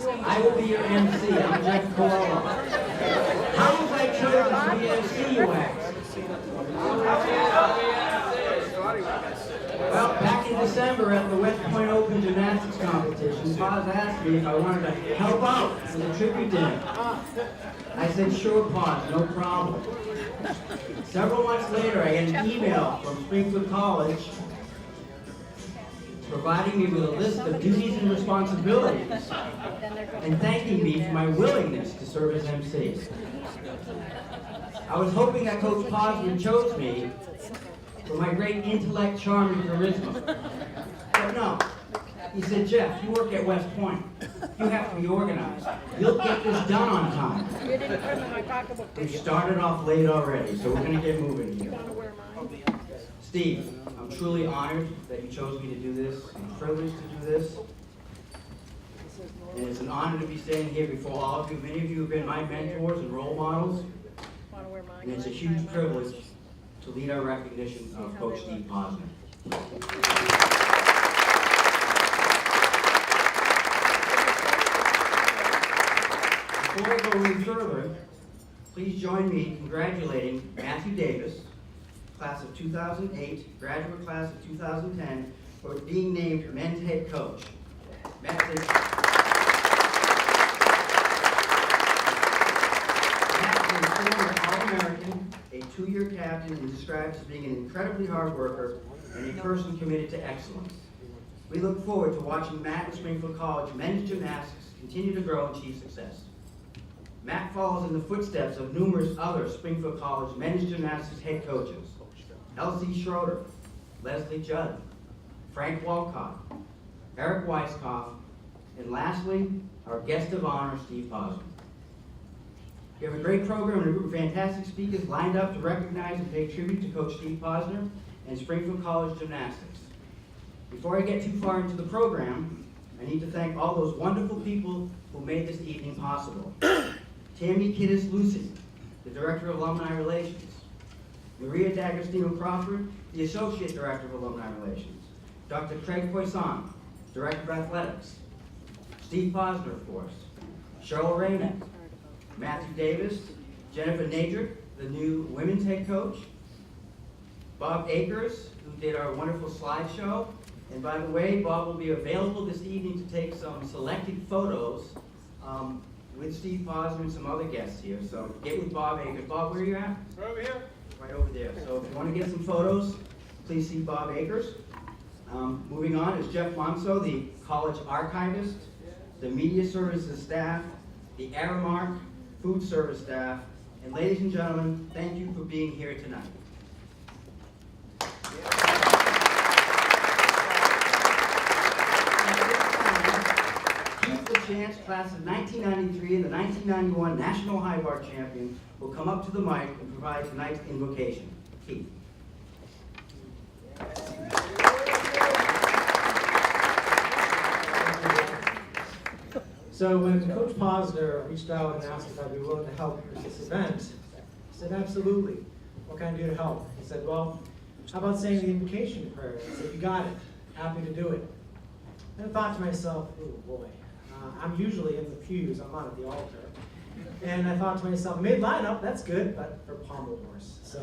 I will be your MC. I'm Jeff Cole. How was I chosen to be MC, you ask? Well, back in December at the West Point Open Gymnastics competition, Paz asked me if I wanted to help out with a tribute dinner. I said, sure, Paz, no problem. Several months later, I get an email from Springfield College providing me with a list of duties and responsibilities and thanking me for my willingness to serve as MC. I was hoping that Coach Paz would choose me for my great intellect, charm, and charisma. But no. He said, Jeff, you work at West Point. You have to be organized. You'll get this done on time. You didn't put them in my pocketbook, did We you? started off late already, so we're going to get moving here. Steve, I'm truly honored that you chose me to do this. I'm privileged to do this. And it's an honor to be standing here before all of you. Many of you have been my mentors and role models. And it's a huge privilege to lead our recognition of Coach Steve Posner. Before I go any further, please join me in congratulating Matthew Davis, class of 2008, graduate class of 2010, for being named men's head coach. Matt is a former All-American, a 2-year captain, and described as being an incredibly hard worker and a person committed to excellence. We look forward to watching Matt and Springfield College men's gymnastics continue to grow and achieve success. Matt follows in the footsteps of numerous other Springfield College men's gymnastics head coaches, L.C. Schroeder, Leslie Judd, Frank Walcott, Eric Weiskopf, and lastly, our guest of honor, Steve Posner. We have a great program and a group of fantastic speakers lined up to recognize and pay tribute to Coach Steve Posner and Springfield College Gymnastics. Before I get too far into the program, I need to thank all those wonderful people who made this evening possible. Tammy Kiddis-Lucy, the Director of Alumni Relations. Maria D'Agostino Crawford, the Associate Director of Alumni Relations. Dr. Craig Poisson, Director of Athletics. Steve Posner, of course. Cheryl Raymond. Matthew Davis. Jennifer Nadrick, the new women's head coach. Bob Akers, who did our wonderful slideshow. And by the way, Bob will be available this evening to take some selected photos with Steve Posner and some other guests here. So get with Bob Akers. Bob, where are you at? Right over here. Right over there. So if you want to get some photos, please see Bob Akers. Moving on is Jeff Monso, the college archivist, the media services staff, the Aramark food service staff, and ladies and gentlemen, thank you for being here tonight. Chance, class of 1993 and the 1991 National High Bar champion, will come up to the mic and provide tonight's invocation. Keith. So when Coach Posner reached out and asked if I'd be willing to help with this event, I said, absolutely. What can I do to help? He said, well, how about saying the invocation prayer? I said, you got it. Happy to do it. And I thought to myself, oh boy. I'm usually in the pews, I'm not at the altar. And I thought to myself, mid-lineup, that's good, but for pommel horse. So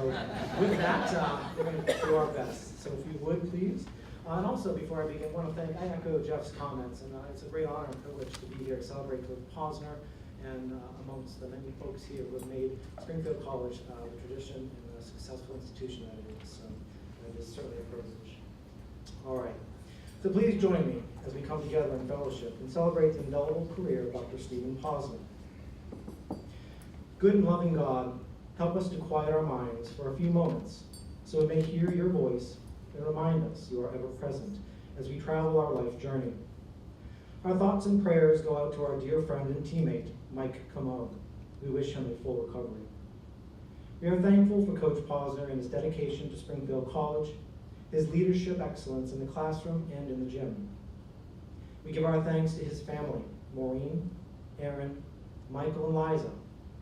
with that, we're going to do our best. So if you would, please. And also, before I begin, I echo Jeff's comments, and it's a great honor and privilege to be here to celebrate Coach Posner and amongst the many folks here who have made Springfield College the tradition and the successful institution that it is. So it is certainly a privilege. All right. So please join me as we come together in fellowship and celebrate the indelible career of Dr. Stephen Posner. Good and loving God, help us to quiet our minds for a few moments so we may hear your voice and remind us you are ever present as we travel our life journey. Our thoughts and prayers go out to our dear friend and teammate, Mike Commode. We wish him a full recovery. We are thankful for Coach Posner and his dedication to Springfield College, his leadership excellence in the classroom and in the gym. We give our thanks to his family, Maureen, Aaron, Michael, and Liza,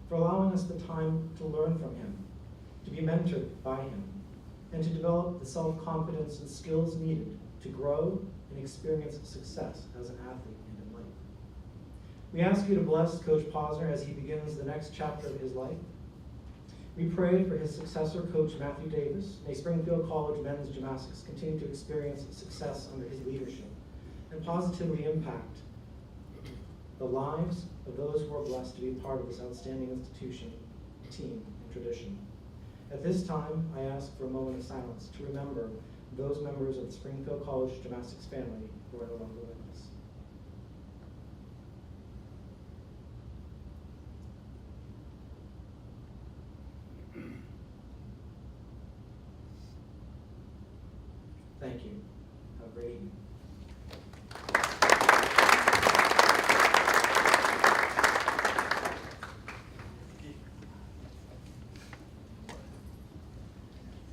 for allowing us the time to learn from him, to be mentored by him, and to develop the self-confidence and skills needed to grow and experience success as an athlete and in life. We ask you to bless Coach Posner as he begins the next chapter of his life. We pray for his successor, Coach Matthew Davis. May Springfield College men's gymnastics continue to experience success under his leadership and positively impact the lives of those who are blessed to be part of this outstanding institution, team, and tradition. At this time, I ask for a moment of silence to remember those members of the Springfield College gymnastics family who are no longer with us. Thank you. Have a great evening.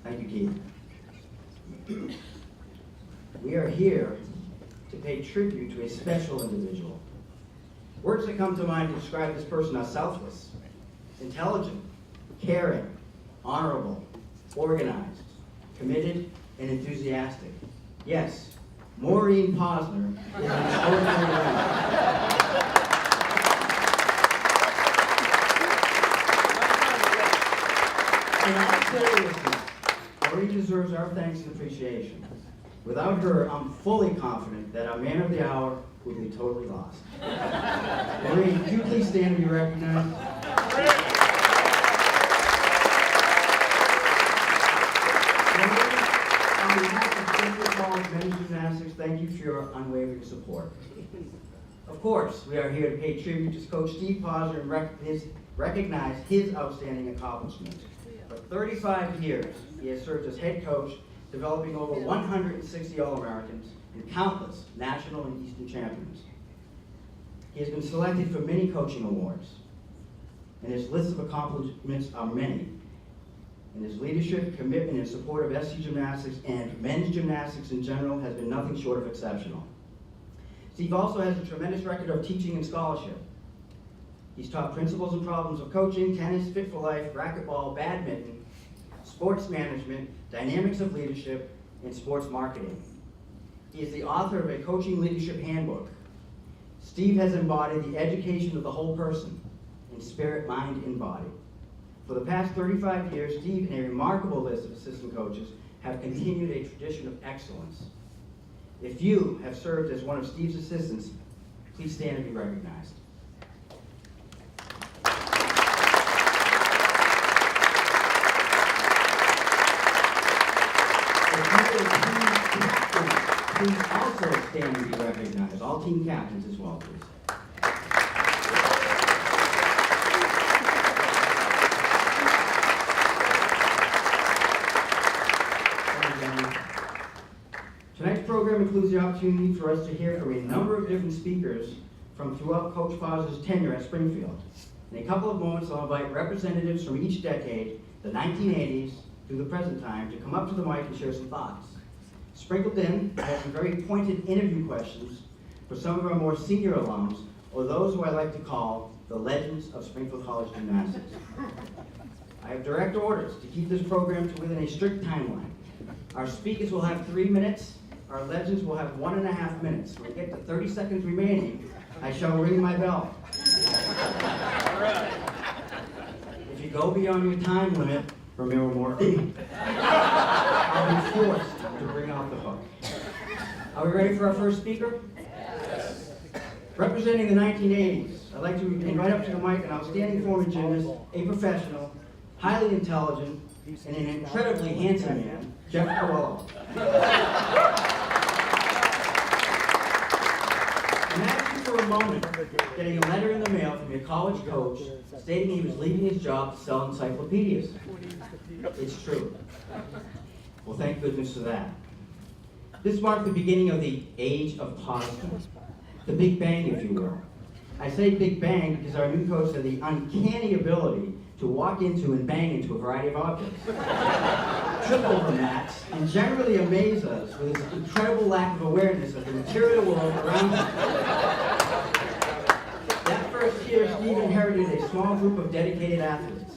Thank you, Keith. We are here to pay tribute to a special individual. Words that come to mind to describe this person are selfless, intelligent, caring, honorable, organized, committed, and enthusiastic. Yes, Maureen Posner is an extraordinary woman. In all seriousness, Maureen deserves our thanks and appreciation. Without her, I'm fully confident that our man of the hour would be totally lost. Maureen, could you please stand and be recognized? On behalf of Springfield College Men's Gymnastics, thank you for your unwavering support. Of course, we are here to pay tribute to Coach Steve Posner and recognize his outstanding accomplishments. For 35 years, he has served as head coach, developing over 160 All-Americans and countless national and Eastern champions. He has been selected for many coaching awards, and his list of accomplishments are many. And his leadership, commitment, and support of SC Gymnastics and men's gymnastics in general has been nothing short of exceptional. Steve also has a tremendous record of teaching and scholarship. He's taught principles and problems of coaching, tennis, fit for life, racquetball, badminton, sports management, dynamics of leadership, and sports marketing. He is the author of a coaching leadership handbook. Steve has embodied the education of the whole person in spirit, mind, and body. For the past 35 years, Steve and a remarkable list of assistant coaches have continued a tradition of excellence. If you have served as one of Steve's assistants, please stand and be recognized. Please also stand and be recognized. All team captains as well, please. Tonight's program includes the opportunity for us to hear from a number of different speakers from throughout Coach Posner's tenure at Springfield. In a couple of moments, I'll invite representatives from each decade, the 1980s through the present time, to come up to the mic and share some thoughts. Sprinkled in, I have some very pointed interview questions for some of our more senior alums, or those who I like to call the legends of Springfield College Gymnastics. I have direct orders to keep this program to within a strict timeline. Our speakers will have 3 minutes. Our legends will have 1.5 minutes. When we get to 30 seconds remaining, I shall ring my bell. If you go beyond your time limit, remember more. I'll be forced to bring out the hook. Are we ready for our first speaker? Yes. Representing the 1980s, I'd like to invite up to the mic an outstanding former gymnast, a professional, highly intelligent, and an incredibly handsome man, Jeff Coelho. Imagine for a moment getting a letter in the mail from your college coach stating he was leaving his job to sell encyclopedias. It's true. Well, thank goodness for that. This marked the beginning of the age of Posner, the Big Bang, if you will. I say Big Bang because our new coach had the uncanny ability to walk into and bang into a variety of objects, trip over mats, and generally amaze us with his incredible lack of awareness of the material world around him. That first year, Steve inherited a small group of dedicated athletes.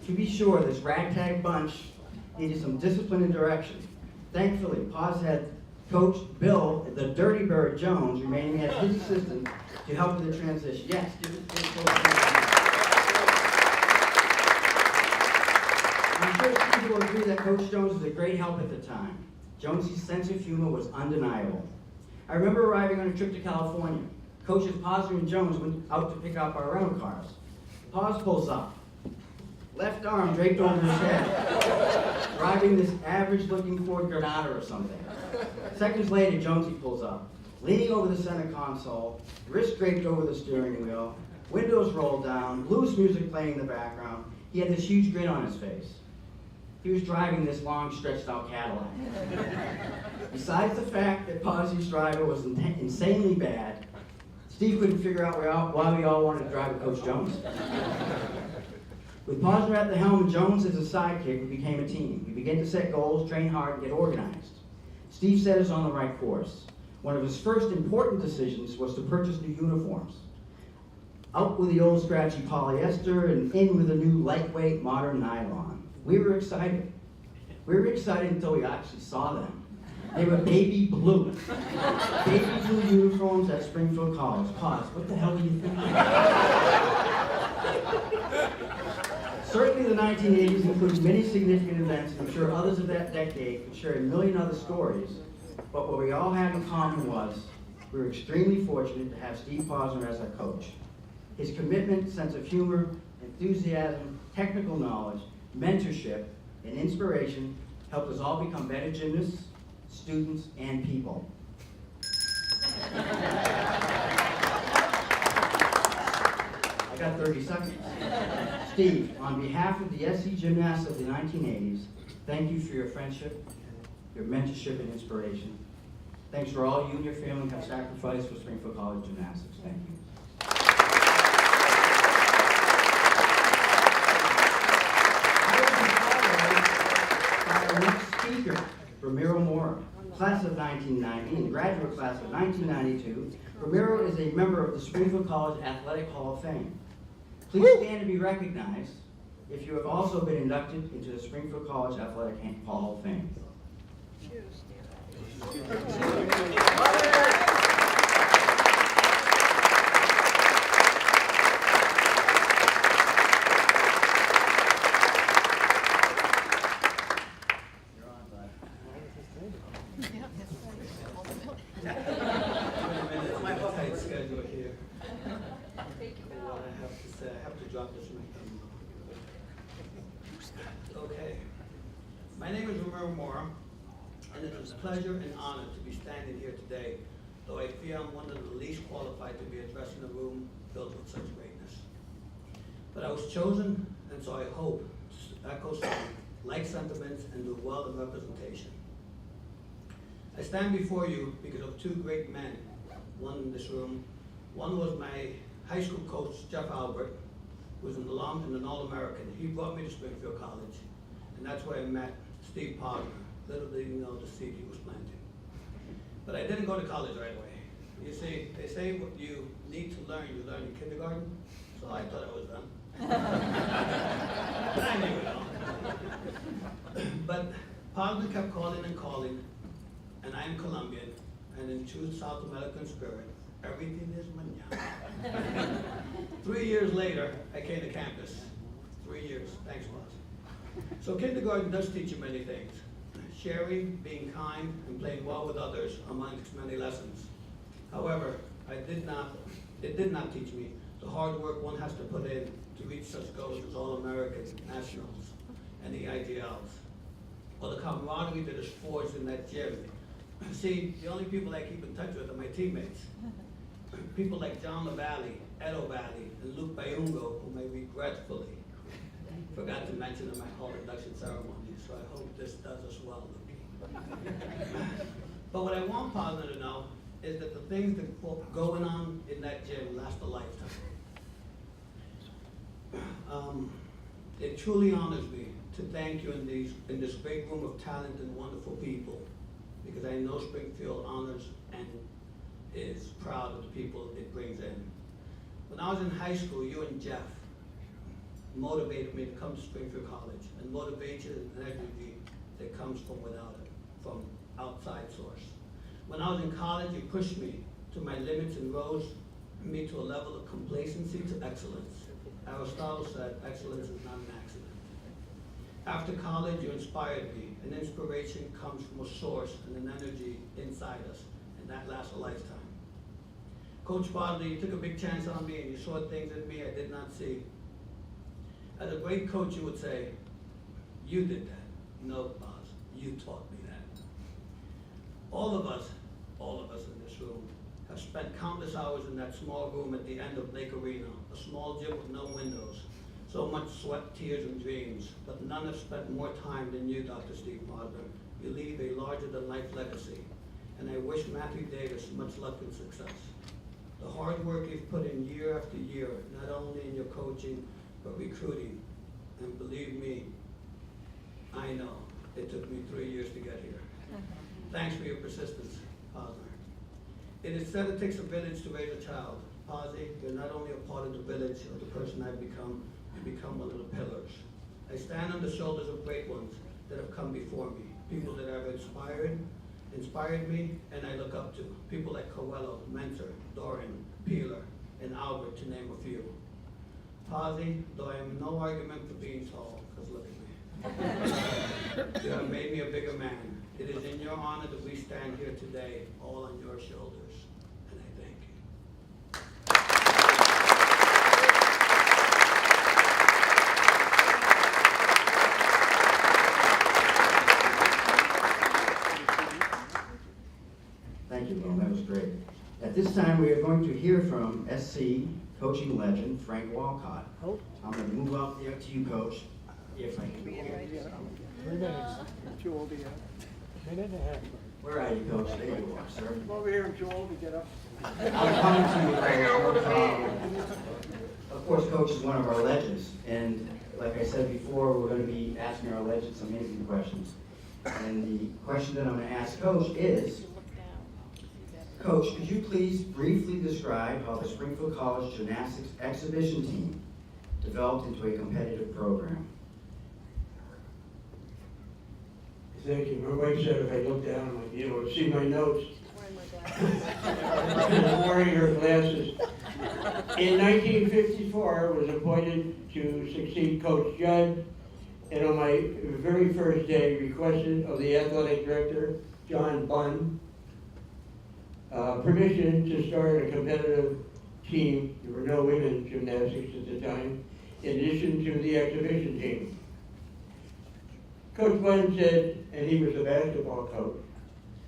To be sure, this ragtag bunch needed some discipline and direction. Thankfully, Paz had Coach Bill, the Dirty Bird Jones, remaining as his assistant to help with the transition. Yes, give it Coach Jones. I'm sure Steve will agree that Coach Jones was a great help at the time. Jonesy's sense of humor was undeniable. I remember arriving on a trip to California. Coaches Posner and Jones went out to pick up our rental cars. Pos pulls up, left arm draped over his head, driving this average-looking Ford Granada or something. Seconds later, Jonesy pulls up, leaning over the center console, wrist draped over the steering wheel, windows rolled down, blues music playing in the background. He had this huge grin on his face. He was driving this long, stretched-out Cadillac. Besides the fact that Posey's driver was insanely bad, Steve couldn't figure out why we all wanted to drive with Coach Jones. With Posner at the helm and Jones as a sidekick, we became a team. We began to set goals, train hard, and get organized. Steve set us on the right course. One of his first important decisions was to purchase new uniforms. Out with the old scratchy polyester and in with the new lightweight modern nylon. We were excited. We were excited until we actually saw them. They were baby blue. Baby blue uniforms at Springfield College. Pause. What the hell do you think? Certainly the 1980s included many significant events, and I'm sure others of that decade could share a million other stories. But what we all had in common was we were extremely fortunate to have Steve Posner as our coach. His commitment, sense of humor, enthusiasm, technical knowledge, mentorship, and inspiration helped us all become better gymnasts, students, and people. I got 30 seconds. Steve, on behalf of the SC Gymnasts of the 1980s, thank you for your friendship, your mentorship, and inspiration. Thanks for all you and your family have sacrificed for Springfield College Gymnastics. Thank you. Our next speaker, Ramiro Mora, class of 1990 and graduate class of 1992. Ramiro is a member of the Springfield College Athletic Hall of Fame. Please stand to be recognized if you have also been inducted into the Springfield College Athletic Hall of Fame. Okay. My name is Ramiro Mora, and it is a pleasure and honor to be standing here today, though I fear I'm one of the least qualified to be addressing a room filled with such greatness. But I was chosen, and so I hope to echo some like sentiments and do well in representation. I stand before you because of two great men, one in this room. One was my high school coach, Jeff Albert, who was an alum and an All-American. He brought me to Springfield College, and that's where I met Steve Posner. Little did he know the seed he was planting. But I didn't go to college right away. You see, they say what you need to learn, you learn in kindergarten, so I thought I was done. But I knew it all. But Posner kept calling and calling, and I am Colombian, and in true South American spirit, everything is mañana. 3 years later, I came to campus. 3 years, thanks, Boss. So kindergarten does teach you many things. Sharing, being kind, and playing well with others amongst many lessons. However, it did not teach me the hard work one has to put in to reach such goals as All-American, Nationals, and the IGLs, or the camaraderie that is forged in that gym. See, the only people I keep in touch with are my teammates. People like John LaValle, Ed O'Valley, and Luke Bayungo, whom I regretfully forgot to mention in my hall induction ceremony, so I hope this does us well, Luke. But what I want Posner to know is that the things that are going on in that gym last a lifetime. It truly honors me to thank you in this great room of talent and wonderful people, because I know Springfield honors and is proud of the people it brings in. When I was in high school, you and Jeff motivated me to come to Springfield College, and motivation and energy that comes from without it, from outside source. When I was in college, you pushed me to my limits and rose me to a level of complacency to excellence. Aristotle said, excellence is not an accident. After college, you inspired me. An inspiration comes from a source and an energy inside us, and that lasts a lifetime. Coach Bosley, you took a big chance on me, and you saw things in me I did not see. As a great coach, you would say, you did that. No, Boz, you taught me that. All of us in this room have spent countless hours in that small room at the end of Lake Arena, a small gym with no windows. So much sweat, tears, and dreams, but none have spent more time than you, Dr. Steve Posner. You leave a larger-than-life legacy, and I wish Matthew Davis much luck and success. The hard work you've put in year after year, not only in your coaching, but recruiting, and believe me, I know it took me 3 years to get here. Thanks for your persistence, Posner. It is said it takes a village to raise a child. Posey, you're not only a part of the village of the person I've become, you become one of the pillars. I stand on the shoulders of great ones that have come before me, people that have inspired me, and I look up to. People like Coelho, Mentor, Doran, Peeler, and Albert, to name a few. Posey, though I am no argument for being tall, because look at me. You have made me a bigger man. It is in your honor that we stand here today, all on your shoulders, and I thank you. Thank you, Bill. That was great. At this time, we are going to hear from SC coaching legend Frank Walcott. Oh. I'm going to move up there to you, Coach. If I can. 3 minutes. I'm too old to get up. Minute and a half. Where are you, Coach? There you are, sir. I'm over here, I'm too old to get up. I'm coming to you, Coach. Of course, Coach is one of our legends, and like I said before, we're going to be asking our legends some interview questions. And the question that I'm going to ask Coach is, Coach, could you please briefly describe how the Springfield College Gymnastics exhibition team developed into a competitive program? Thank you. My wife said if I looked down, I might be able to see my notes. I'm wearing her glasses. In 1954, I was appointed to succeed Coach Judd, and on my very first day requested of the athletic director, John Bunn, permission to start a competitive team. There were no women's gymnastics at the time, in addition to the exhibition team. Coach Bunn said, and he was a basketball coach,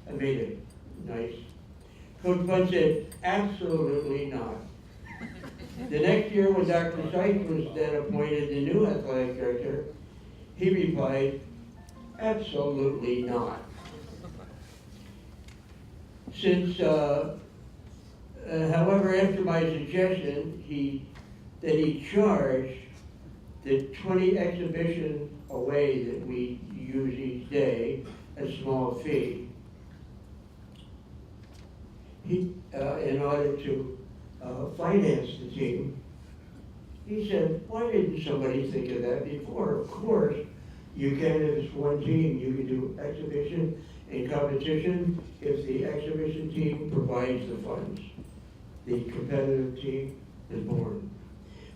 I made it nice. Coach Bunn said, absolutely not. The next year, when Dr. Seitz was then appointed the new athletic director, he replied, absolutely not. Since, however, after my suggestion, he charged the 20 exhibition away that we use each day, a small fee. He, in order to finance the team, he said, why didn't somebody think of that before? Of course, you can, if it's one team, you can do exhibition and competition if the exhibition team provides the funds. The competitive team is born.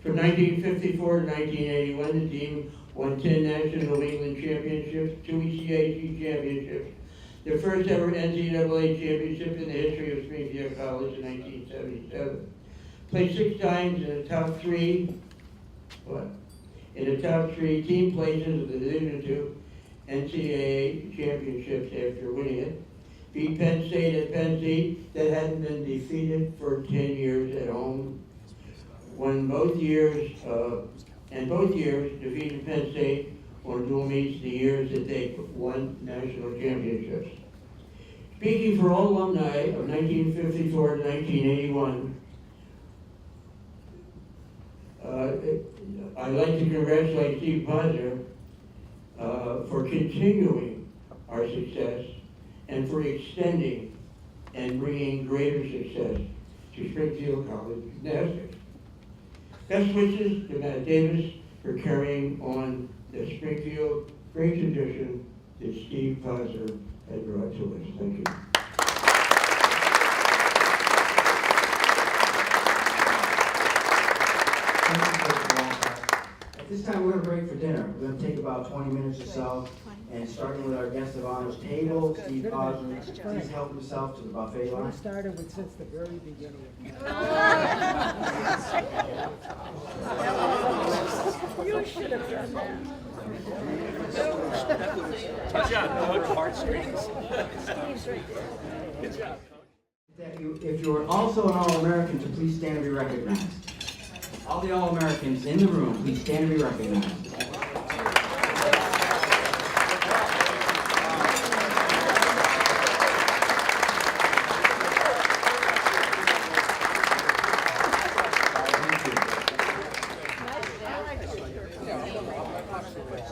From 1954 to 1981, the team won 10 National New England Championships, 2 ECAC championships, their first ever NCAA championship in the history of Springfield College in 1977. Played 6 times in the top 3, team places of the Division II NCAA championships after winning it. Beat Penn State at Penn State that hadn't been defeated for 10 years at home. Won both years, and both years defeated Penn State on dual meets the years that they won national championships. Speaking for all alumni of 1954 to 1981, I'd like to congratulate Steve Posner for continuing our success and for extending and bringing greater success to Springfield College Gymnastics. Best wishes to Matt Davis for carrying on the Springfield great tradition that Steve Posner had brought to us. Thank you. This time we're gonna break for dinner. We're gonna take about 20 minutes or so, and starting with our guest of honors table, Steve Osmond, please help himself to the buffet We line. started with since the very beginning. You should have done that. Touch on Coach heartstrings. Steve's right there. Good job. If you are also an All-American, to please stand and be recognized. All the All-Americans in the room, please stand and be recognized.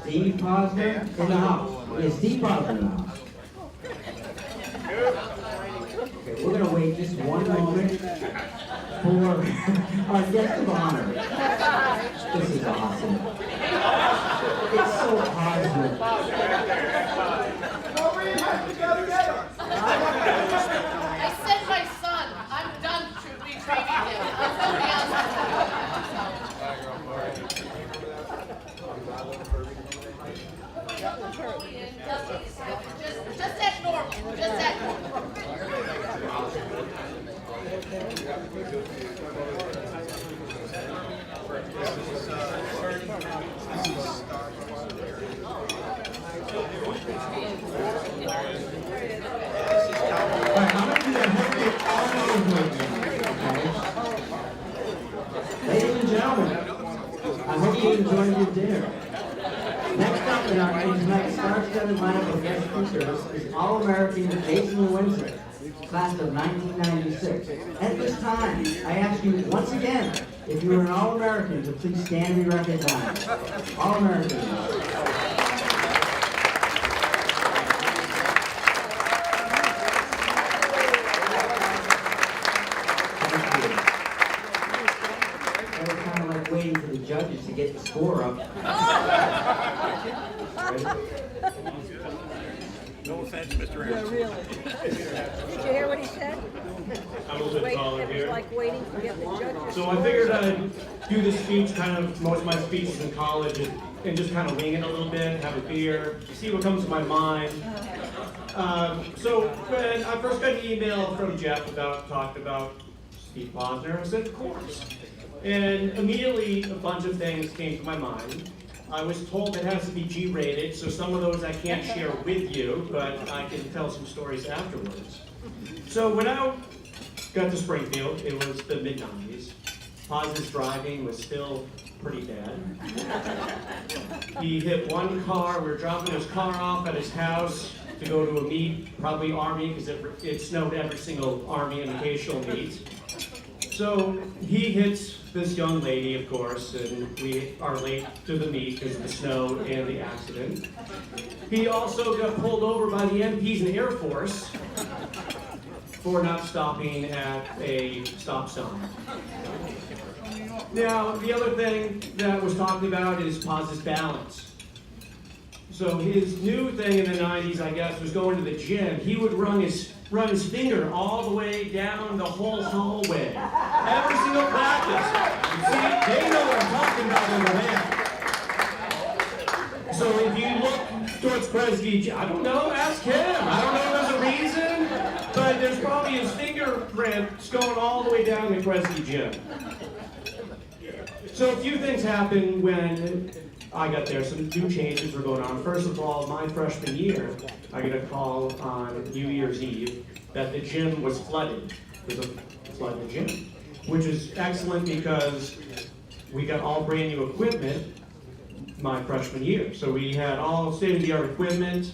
Steve Posner in the house. Yes, Steve Posner in the house. Okay, we're gonna wait just one moment for our guest of honor. This is awesome. It's so positive. I sent my son. I'm done retraining him. Somebody else has to do it. Just that normal. Just that normal. Alright, I'm gonna do that whole thing all over again, okay? Ladies and gentlemen, I hope you enjoyed your dinner. Next up in our tonight's star-studded lineup of guest speakers is All-American Jason Lewinsky, class of 1996. At this time, I ask you once again, if you are an All-American, to please stand and be recognized. All-Americans. Waiting for the judges to get the score up. No offense, Mr. Harris. Really? Did you hear what he said? I'm a little bit taller It was here. like waiting to get the judges. So I figured I'd do this speech, kind of most of my speeches in college, and just kind of wing it a little bit, have a beer, see what comes to my mind. So when I first got an email from Jeff talked about Steve Posner, I said, of course. And immediately a bunch of things came to my mind. I was told it has to be G-rated, so some of those I can't share with you, but I can tell some stories afterwards. So when I got to Springfield, it was the mid-90s. Posner's driving was still pretty bad. He hit one car. We were dropping his car off at his house to go to a meet, probably Army, because it snowed every single Army invitational meet. So he hits this young lady, of course, and we are late to the meet because of the snow and the accident. He also got pulled over by the MPs and Air Force for not stopping at a stop sign. Now, the other thing that was talked about is Pos's balance. So his new thing in the 90s, I guess, was going to the gym. He would run his finger all the way down the whole hallway. Every single practice. See, they know what I'm talking about over there. So if you look towards Kresge, I don't know, ask him. I don't know if there's a reason, but there's probably his fingerprints going all the way down the Kresge gym. So a few things happened when I got there. Some new changes were going on. First of all, my freshman year, I got a call on New Year's Eve that the gym was flooded. There's a flood in the gym, which is excellent because we got all brand new equipment my freshman year. So we had all state-of-the-art equipment,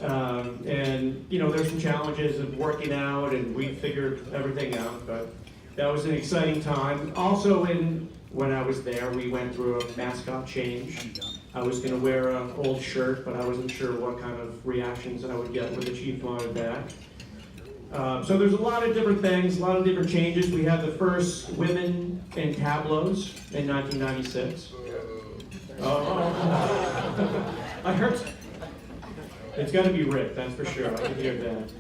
and you know, there's some challenges of working out, and we figured everything out, but that was an exciting time. Also, when I was there, we went through a mascot change. I was going to wear an old shirt, but I wasn't sure what kind of reactions I would get when the chief wanted back. So there's a lot of different things, a lot of different changes. We had the first women in tableaus in 1996. Oh, I heard. It's got to be Rick, that's for sure. I can hear that.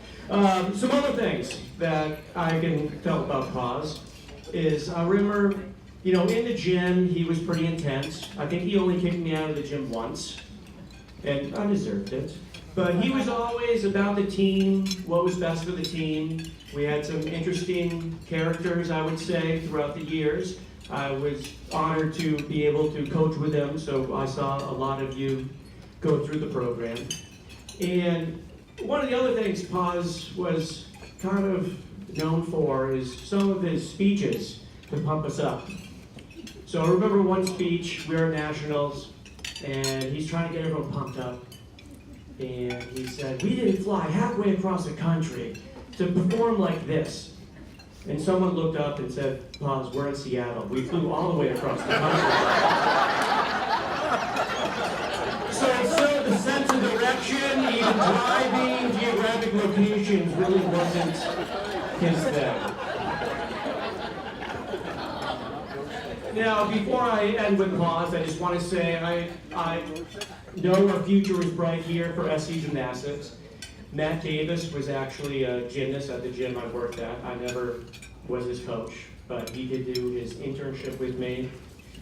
Some other things that I can tell about Paz is I remember You know, in the gym, he was pretty intense. I think he only kicked me out of the gym once, and I deserved it. But he was always about the team, what was best for the team. We had some interesting characters, I would say, throughout the years. I was honored to be able to coach with him, so I saw a lot of you go through the program. And one of the other things Paz was kind of known for is some of his speeches to pump us up. So I remember one speech, we were at Nationals, and he's trying to get everyone pumped up. And he said, we didn't fly halfway across the country to perform like this. And someone looked up and said, Paz, we're in Seattle. We flew all the way across the country. So the sense of direction, even driving, geographic locations really wasn't his thing. Now, before I end with Paz, I just want to say I know our future is bright here for SC Gymnastics. Matt Davis was actually a gymnast at the gym I worked at. I never was his coach, but he did do his internship with me.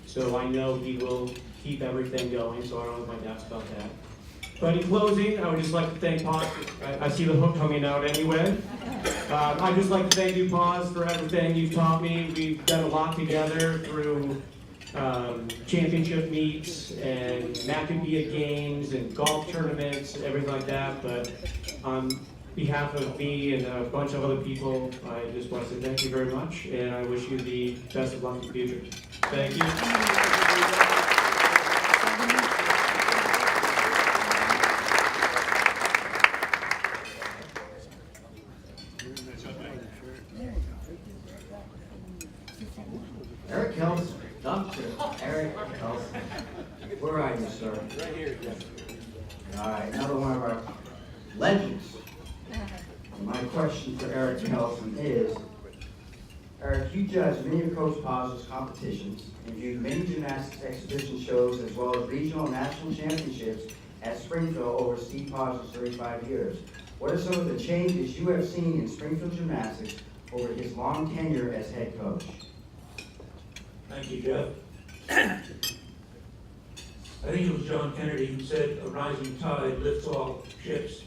So I know he will keep everything going, so I don't have my doubts about that. But in closing, I would just like to thank Paz. I see the hook coming out anyway. I'd just like to thank you, Paz, for everything you've taught me. We've done a lot together through championship meets and Maccabeah games and golf tournaments, everything like that. But on behalf of me and a bunch of other people, I just want to say thank you very much, and I wish you the best of luck in the future. Thank you. Eric Kelson, Dr. Eric Kelson. Where are you, sir? Right here. All right, another one of our legends. And my question for Eric Kelson is, Eric, you judged many of Coach Paz's competitions and viewed many gymnastics exhibition shows as well as regional and national championships at Springfield over Steve Paz's 35 years. What are some of the changes you have seen in Springfield gymnastics over his long tenure as head coach? Thank you, Jeff. I think it was John Kennedy who said, a rising tide lifts all ships.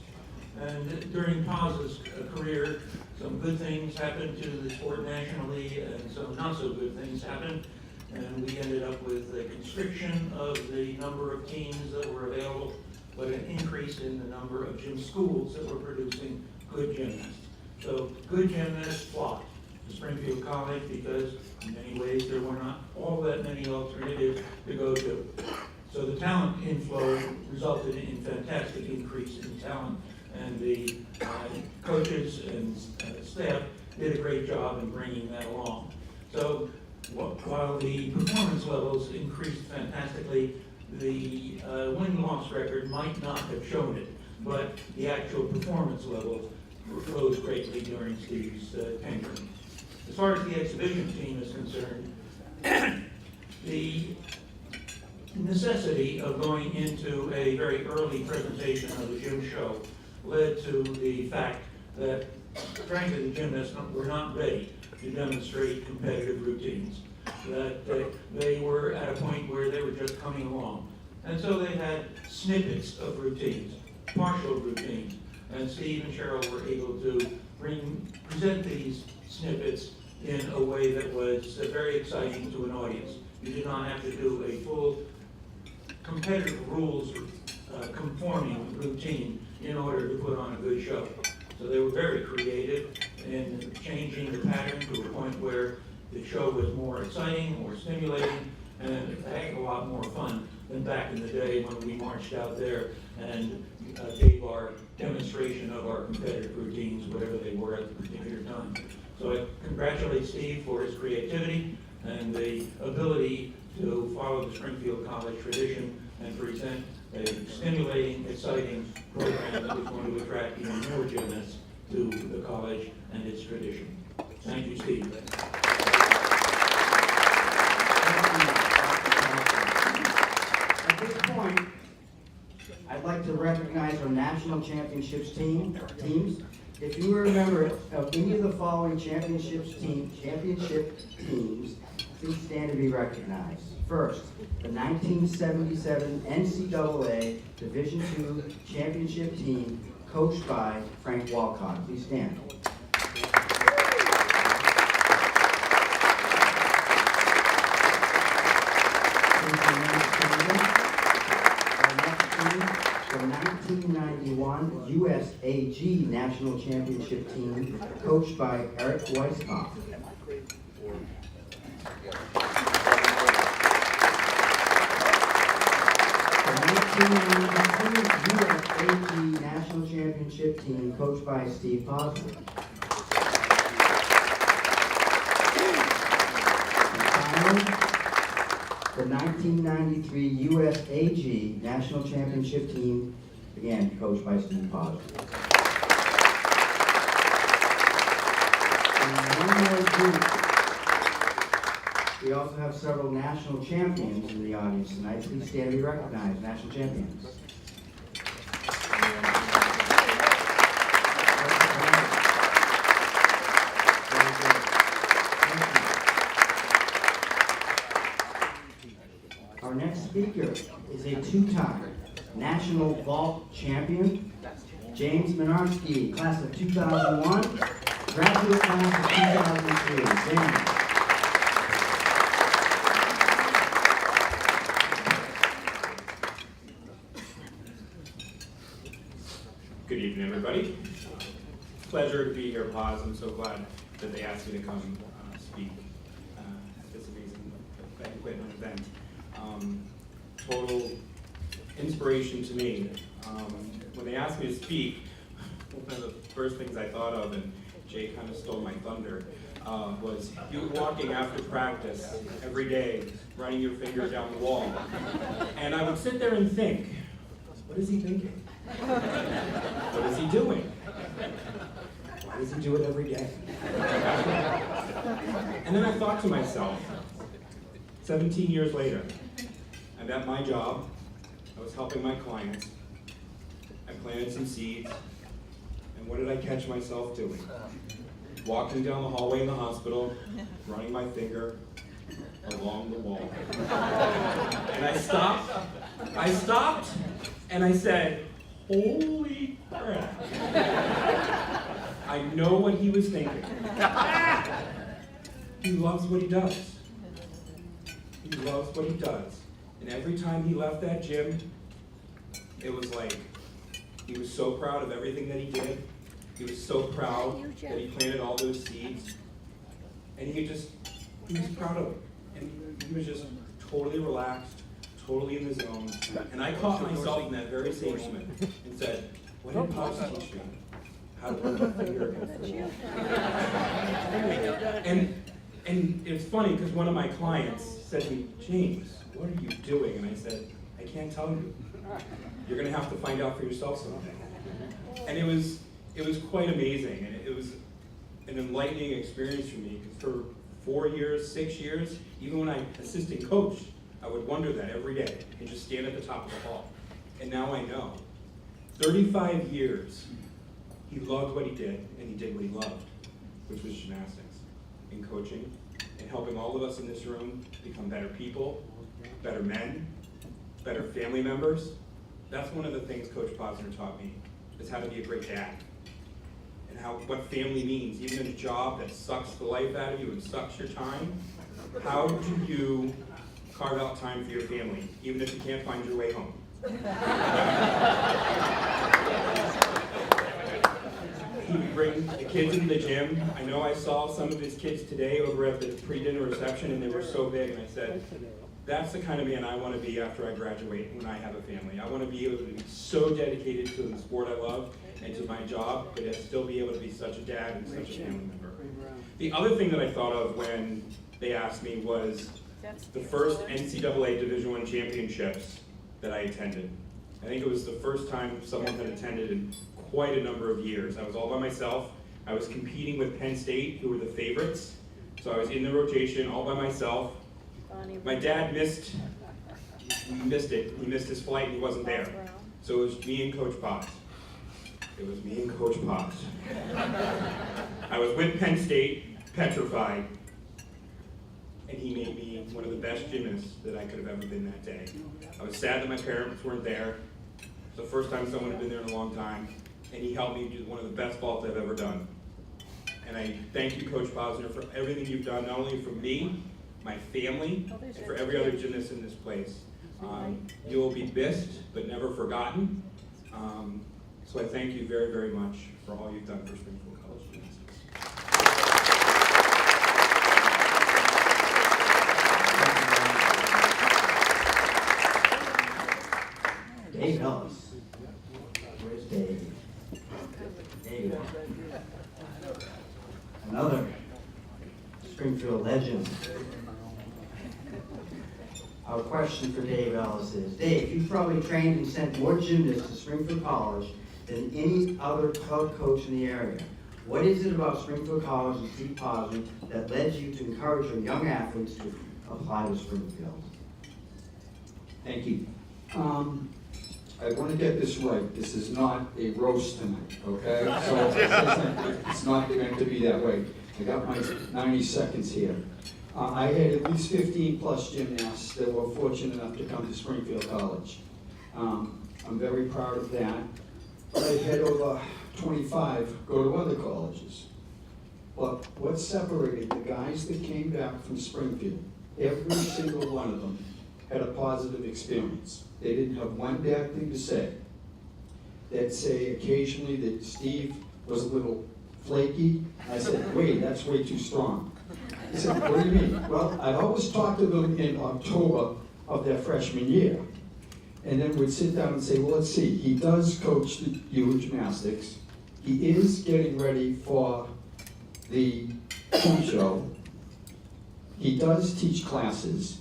And during Paz's career, some good things happened to the sport nationally and some not so good things happened. And we ended up with a constriction of the number of teams that were available, but an increase in the number of gym schools that were producing good gymnasts. So good gymnasts flocked to Springfield College because in many ways there were not all that many alternatives to go to. So the talent inflow resulted in fantastic increase in talent, and the coaches and staff did a great job in bringing that along. So while the performance levels increased fantastically, the win-loss record might not have shown it, but the actual performance levels rose greatly during Steve's tenure. As far as the exhibition team is concerned, the necessity of going into a very early presentation of the gym show led to the fact that, frankly, the gymnasts were not ready to demonstrate competitive routines. That they were at a point where they were just coming along. And so they had snippets of routines, partial routines. And Steve and Cheryl were able to present these snippets in a way that was very exciting to an audience. You did not have to do a full competitive rules conforming routine in order to put on a good show. So they were very creative in changing the pattern to a point where the show was more exciting, more stimulating, and a heck of a lot more fun than back in the day when we marched out there and gave our demonstration of our competitive routines, whatever they were at the particular time. So I congratulate Steve for his creativity and the ability to follow the Springfield College tradition and present a stimulating, exciting program that was going to attract even more gymnasts to the college and its tradition. Thank you, Steve. At this point, I'd like to recognize our national championships teams. If you were a member of any of the following championship teams, please stand to be recognized. First, the 1977 NCAA Division II Championship team, coached by Frank Walcott. Please stand. The 1991 USAG National Championship team, coached by Eric Weisskopf. The 1992 USAG National Championship team, coached by Steve Posner. And finally, the 1993 USAG National Championship team, again, coached by Steve Posner. And one more group. We also have several national champions in the audience tonight. Please stand to be recognized, national champions. Our next speaker is a two-time national vault champion, James Minarski, class of 2001, graduate class of 2003. James. Good evening, everybody. Pleasure to be here, Paz. I'm so glad that they asked me to come speak at this amazing banquet and event. Total inspiration to me. When they asked me to speak, one of the first things I thought of, and Jay kind of stole my thunder, was you walking after practice every day, running your finger down the wall. And I would sit there and think, what is he thinking? What is he doing? Why does he do it every day? And then I thought to myself, 17 years later, I'm at my job, I was helping my clients, I planted some seeds, and what did I catch myself doing? Walking down the hallway in the hospital, running my finger along the wall. And I stopped, and I said, holy crap. I know what he was thinking. He loves what he does. He loves what he does. And every time he left that gym, it was like, he was so proud of everything that he did. He was so proud that he planted all those seeds. And he was proud of it. And he was just totally relaxed, totally in the zone. And I caught myself in that very same moment and said, what did Pops teach me? How to run my finger against the wall. And it's funny because one of my clients said to me, James, what are you doing? And I said, I can't tell you. You're gonna have to find out for yourself someday. And it was quite amazing, and it was an enlightening experience for me, because for 4 years, 6 years, even when I assistant coached, I would wonder that every day and just stand at the top of the hall. And now I know. 35 years, he loved what he did, and he did what he loved, which was gymnastics and coaching and helping all of us in this room become better people, better men, better family members. That's one of the things Coach Posner taught me, is how to be a great dad. And what family means, even in a job that sucks the life out of you and sucks your time, how do you carve out time for your family, even if you can't find your way home? He would bring the kids into the gym. I know I saw some of his kids today over at the pre-dinner reception, and they were so big, and I said, that's the kind of man I want to be after I graduate, when I have a family. I want to be able to be so dedicated to the sport I love and to my job, but yet still be able to be such a dad and such a family member. The other thing that I thought of when they asked me was the first NCAA Division I championships that I attended. I think it was the first time someone had attended in quite a number of years. I was all by myself. I was competing with Penn State, who were the favorites. So I was in the rotation all by myself. My dad missed it. He missed his flight and he wasn't there. So it was me and Coach Potts. It was me and Coach Potts. I was with Penn State, petrified. and he made me one of the best gymnasts that I could have ever been that day. I was sad that my parents weren't there. It's the first time someone had been there in a long time, and he helped me do one of the best vaults I've ever done. And I thank you, Coach Posner, for everything you've done, not only for me, my family, and for every other gymnast in this place. You will be missed, but never forgotten. So I thank you very, very much for all you've done for Springfield College Gymnastics. Dave Ellis. Where's Dave? Dave. Another Springfield legend. Our question for Dave Ellis is, Dave, you've probably trained and sent more gymnasts to Springfield College than any other club coach in the area. What is it about Springfield College and Steve Posner that led you to encourage your young athletes to apply to Springfield? Thank you. I want to get this right. This is not a roast tonight, okay? So it's not meant to be that way. I got my 90 seconds here. I had at least 15 plus gymnasts that were fortunate enough to come to Springfield College. I'm very proud of that. But I had over 25 go to other colleges. But what separated the guys that came back from Springfield, every single one of them had a positive experience. They didn't have one bad thing to say. They'd say occasionally that Steve was a little flaky. I said, wait, that's way too strong. He said, what do you mean? Well, I'd always talk to them in October of their freshman year. And then we'd sit down and say, well, let's see. He does coach the gymnastics. He is getting ready for the team show. He does teach classes.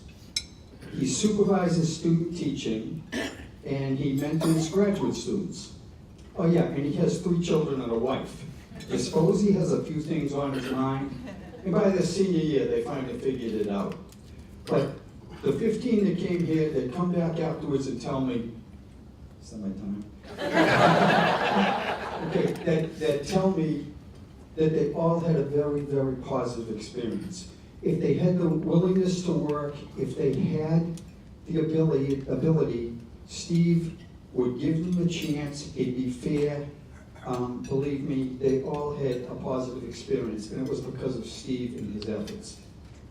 He supervises student teaching, and he mentors graduate students. Oh yeah, and he has 3 children and a wife. I suppose he has a few things on his mind, and by their senior year, they finally figured it out. But the 15 that came here, they come back afterwards and tell me, is that my time? Okay, that tell me that they all had a very, very positive experience. If they had the willingness to work, if they had the ability, Steve would give them a chance, it'd be fair. Believe me, they all had a positive experience, and it was because of Steve and his efforts.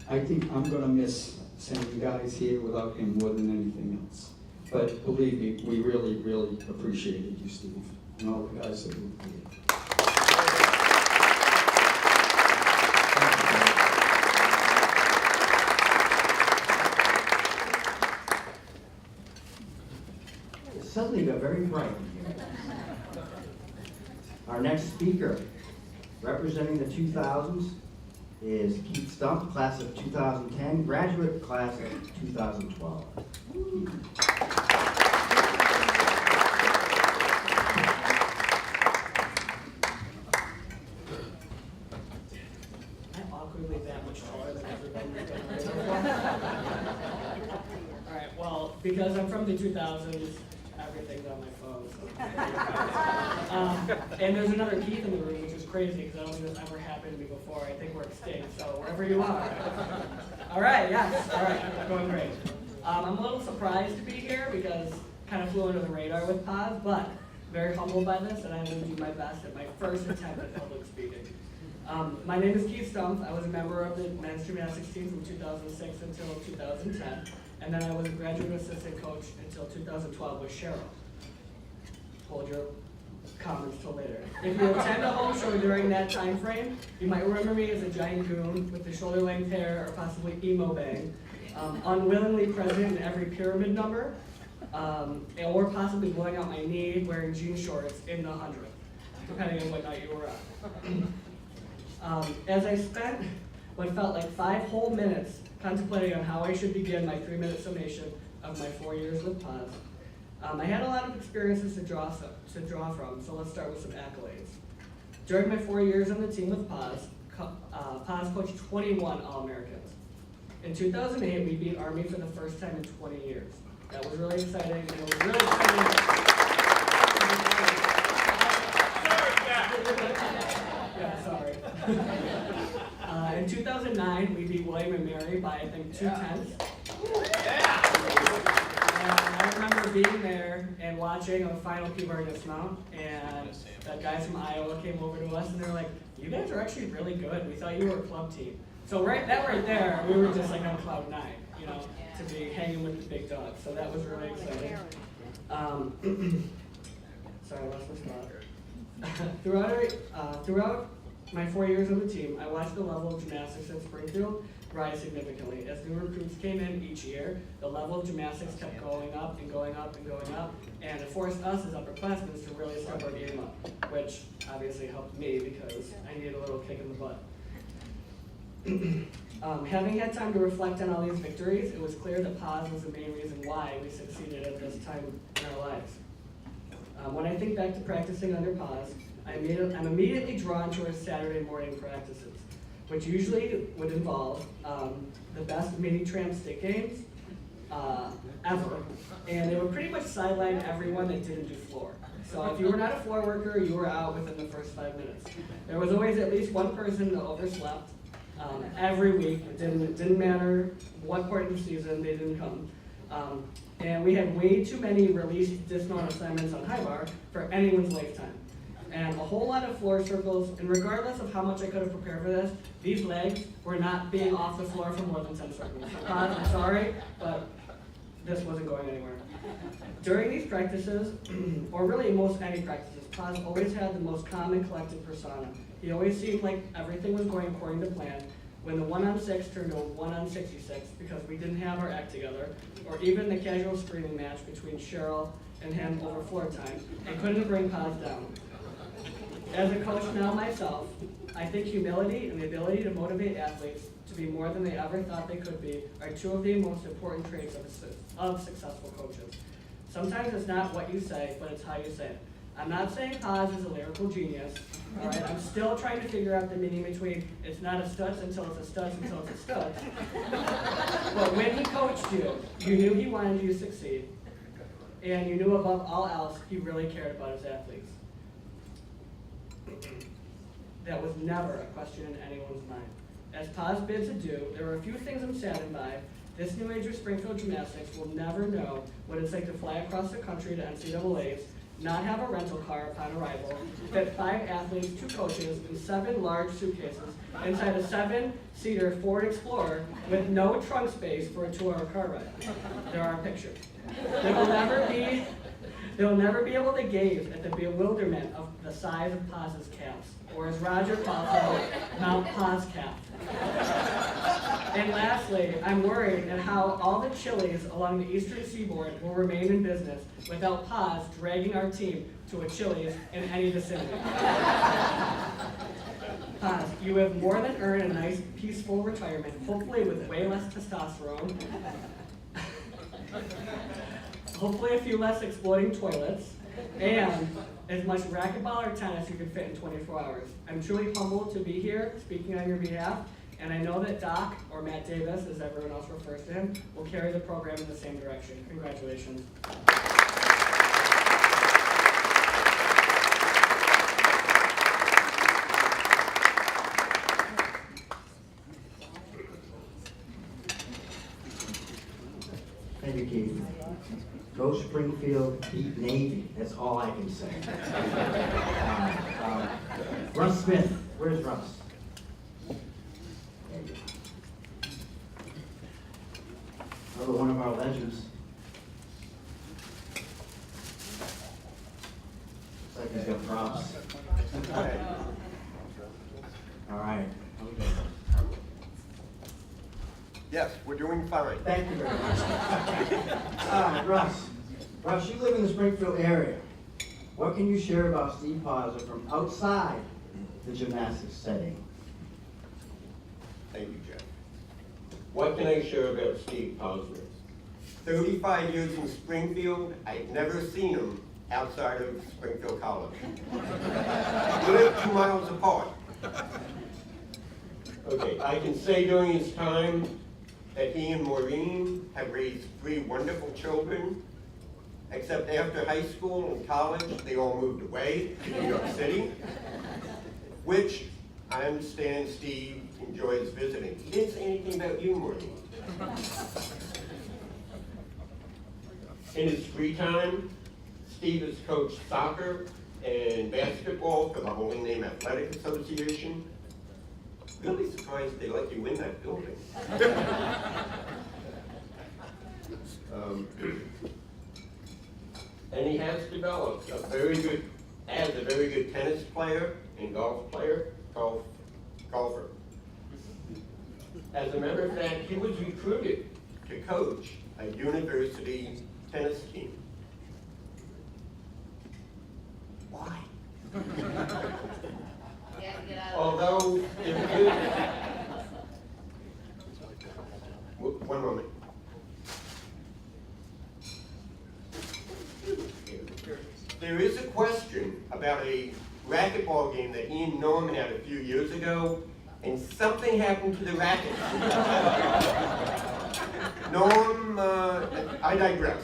I think I'm gonna miss sending guys here without him more than anything else. But believe me, we really, really appreciated you, Steve, and all the guys that were here. It suddenly got very bright in here. Our next speaker, representing the 2000s, is Keith Stump, class of 2010, graduate class of 2012. I'm awkwardly that much taller than everybody. All right, well, because I'm from the 2000s, everything's on my phone. So. And there's another Keith in the room, which is crazy because I don't think this ever happened to me before. I think we're extinct, so wherever you are. All right, yes, all right, going great. I'm a little surprised to be here because kind of flew under the radar with Paz, but very humbled by this, and I'm going to do my best at my first attempt at public speaking. My name is Keith Stump. I was a member of the men's gymnastics team from 2006 until 2010, and then I was a graduate assistant coach until 2012 with Cheryl. Hold your comments till later. If you attend a home show during that time frame, you might remember me as a giant goon with the shoulder length hair or possibly emo bang, unwillingly present in every pyramid number, or possibly blowing out my knee wearing jean shorts in the 100th, depending on what night you were at. As I spent what felt like 5 whole minutes contemplating on how I should begin my 3-minute summation of my 4 years with Paz, I had a lot of experiences to draw from, so let's start with some accolades. During my 4 years on the team with Paz, Paz coached 21 All-Americans. In 2008, we beat Army for the first time in 20 years. That was really exciting, and it was really exciting. Yeah, sorry. In 2009, we beat William and Mary by, I think, 2/10. And I remember being there and watching a final Peabody dismount, and the guys from Iowa came over to us and they were like, "You guys are actually really good. We thought you were a club team." So right there, we were just like on cloud 9, you know, to be hanging with the big dogs. So that was really exciting. Sorry, I lost my spot. Throughout my 4 years on the team, I watched the level of gymnastics at Springfield rise significantly. As new recruits came in each year, the level of gymnastics kept going up and going up and going up, and it forced us as upperclassmen to really step our game up, which obviously helped me because I needed a little kick in the butt. Having had time to reflect on all these victories, it was clear that pause was the main reason why we succeeded at this time in our lives. When I think back to practicing under pause, I'm immediately drawn to our Saturday morning practices, which usually would involve the best mini tramp stick games ever, and they would pretty much sideline everyone that didn't do floor. So if you were not a floor worker, you were out within the first 5 minutes. There was always at least one person that overslept every week. It didn't matter what point in the season, they didn't come. And we had way too many released dismount assignments on high bar for anyone's lifetime. And a whole lot of floor circles, and regardless of how much I could have prepared for this, these legs were not being off the floor for more than 10 circles. I'm sorry, but this wasn't going anywhere. During these practices, or really most any practices, Paz always had the most calm and collected persona. He always seemed like everything was going according to plan. When the 1-on-6 turned to a 1-on-66 because we didn't have our act together, or even the casual screaming match between Cheryl and him over floor time, I couldn't bring Paz down. As a coach now myself, I think humility and the ability to motivate athletes to be more than they ever thought they could be are two of the most important traits of successful coaches. Sometimes it's not what you say, but it's how you say it. I'm not saying Paz is a lyrical genius, all right? I'm still trying to figure out the meaning between it's not a studs until it's a studs until it's a studs. But when he coached you, you knew he wanted you to succeed, and you knew above all else he really cared about his athletes. That was never a question in anyone's mind. As Paz bids adieu, there are a few things I'm saddened by. This new age of Springfield Gymnastics will never know what it's like to fly across the country to NCAAs, not have a rental car upon arrival, fit 5 athletes, 2 coaches, and 7 large suitcases inside a 7-seater Ford Explorer with no trunk space for a 2-hour car ride. There are pictures. They'll never be able to gaze at the bewilderment of the size of Paz's calves, or as Roger calls them, Mount Paz calf. And lastly, I'm worried at how all the Chili's along the eastern seaboard will remain in business without Paz dragging our team to a Chili's in any vicinity. Paz, you have more than earned a nice, peaceful retirement, hopefully with way less testosterone. Hopefully a few less exploding toilets, and as much racquetball or tennis you could fit in 24 hours. I'm truly humbled to be here speaking on your behalf, and I know that Doc, or Matt Davis, as everyone else refers to him, will carry the program in the same direction. Congratulations. Thank you, Keith. Go Springfield, beat Navy. That's all I can say. Russ Smith. Where's Russ? There you go. Another one of our legends. Looks like he's got props. All right. How we doing? Yes, we're doing fine. Thank you very much. Russ, you live in the Springfield area. What can you share about Steve Pazza from outside the gymnastics setting? Thank you, Jeff. What can I share about Steve Pazza? 35 years in Springfield, I've never seen him outside of Springfield College. We live 2 miles apart. Okay, I can say during his time that he and Maureen have raised 3 wonderful children, except after high school and college, they all moved away to New York City, which I understand Steve enjoys visiting. He didn't say anything about you, Maureen. In his free time, Steve has coached soccer and basketball for the Holy Name Athletic Association. Really surprised they let you in that building. And he has developed a very good tennis player and golfer. As a matter of fact, he was recruited to coach a university tennis team. Why? Although, one moment. There is a question about a racquetball game that he and Norman had a few years ago, and something happened to the racket. Norm, I digress.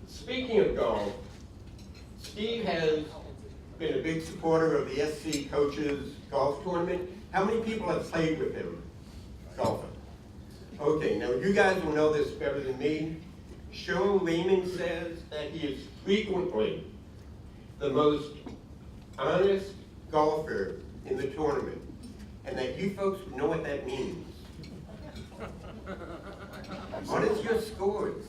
Speaking of golf, Steve has been a big supporter of the SC Coaches Golf Tournament. How many people have played with him golfing? Okay, now you guys will know this better than me. Sean Lehman says that he is frequently the most honest golfer in the tournament, and that you folks know what that means. What is your scores?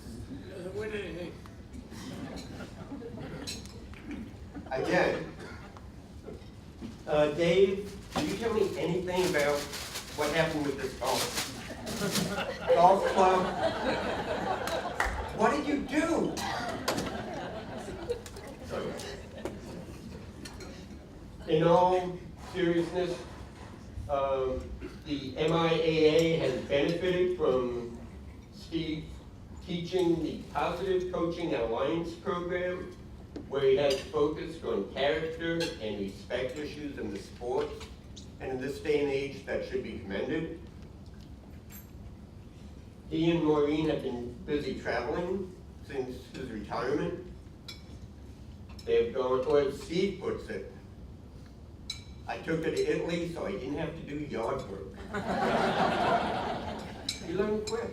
Again, Dave, can you tell me anything about what happened with this golf club? What did you do? In all seriousness, the MIAA has benefited from Steve teaching the Positive Coaching Alliance program, where he has focused on character and respect issues in the sport, and in this day and age, that should be commended. He and Maureen have been busy traveling since his retirement. They've gone, or as Steve puts it, I took her to Italy so I didn't have to do yard work. You learn quick.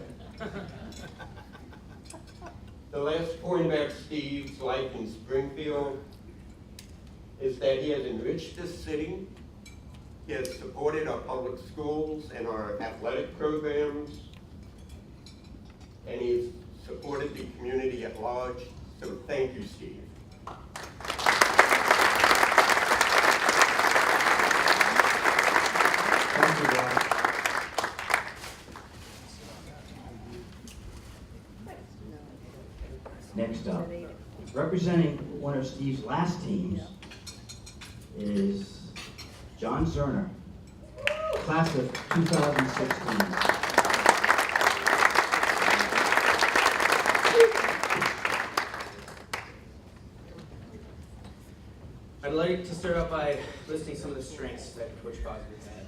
The last point about Steve's life in Springfield is that he has enriched this city. He has supported our public schools and our athletic programs. And he's supported the community at large. So thank you, Steve. Thank you, Rob. Next up, representing one of Steve's last teams is John Zerner, class of 2016. I'd like to start out by listing some of the strengths that Coach Bosworth had.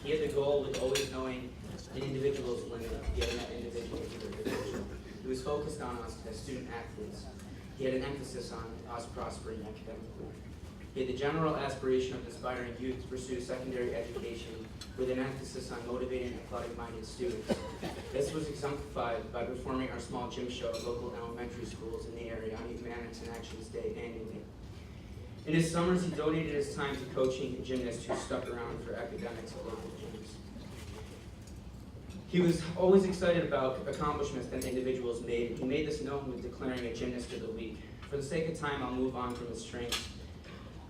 He had the goal of always knowing an individual's limit, getting that individual to their potential. He was focused on us as student athletes. He had an emphasis on us prospering academically. He had the general aspiration of inspiring youth to pursue secondary education with an emphasis on motivating athletic-minded students. This was exemplified by performing our small gym show at local elementary schools in the area on Humanities and Actions Day annually. In his summers, he donated his time to coaching gymnasts who stuck around for academics at local gyms. He was always excited about accomplishments that individuals made. He made this known with declaring a Gymnast of the Week. For the sake of time, I'll move on from his strengths.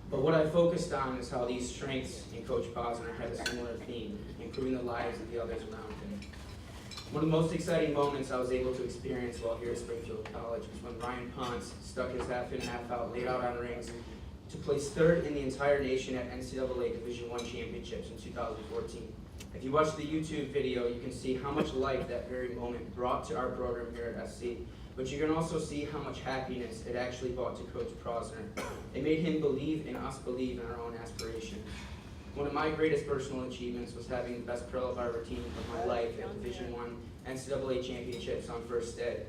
But what I focused on is how these strengths in Coach Posner had a similar theme, improving the lives of the others around him. One of the most exciting moments I was able to experience while here at Springfield College was when Ryan Ponce stuck his half in, half out, laid out on rings, to place third in the entire nation at NCAA Division I championships in 2014. If you watch the YouTube video, you can see how much life that very moment brought to our program here at SC. But you can also see how much happiness it actually brought to Coach Prosner. It made him believe in us, believe in our own aspirations. One of my greatest personal achievements was having the best curl of our routine of my life at Division I NCAA championships on first day,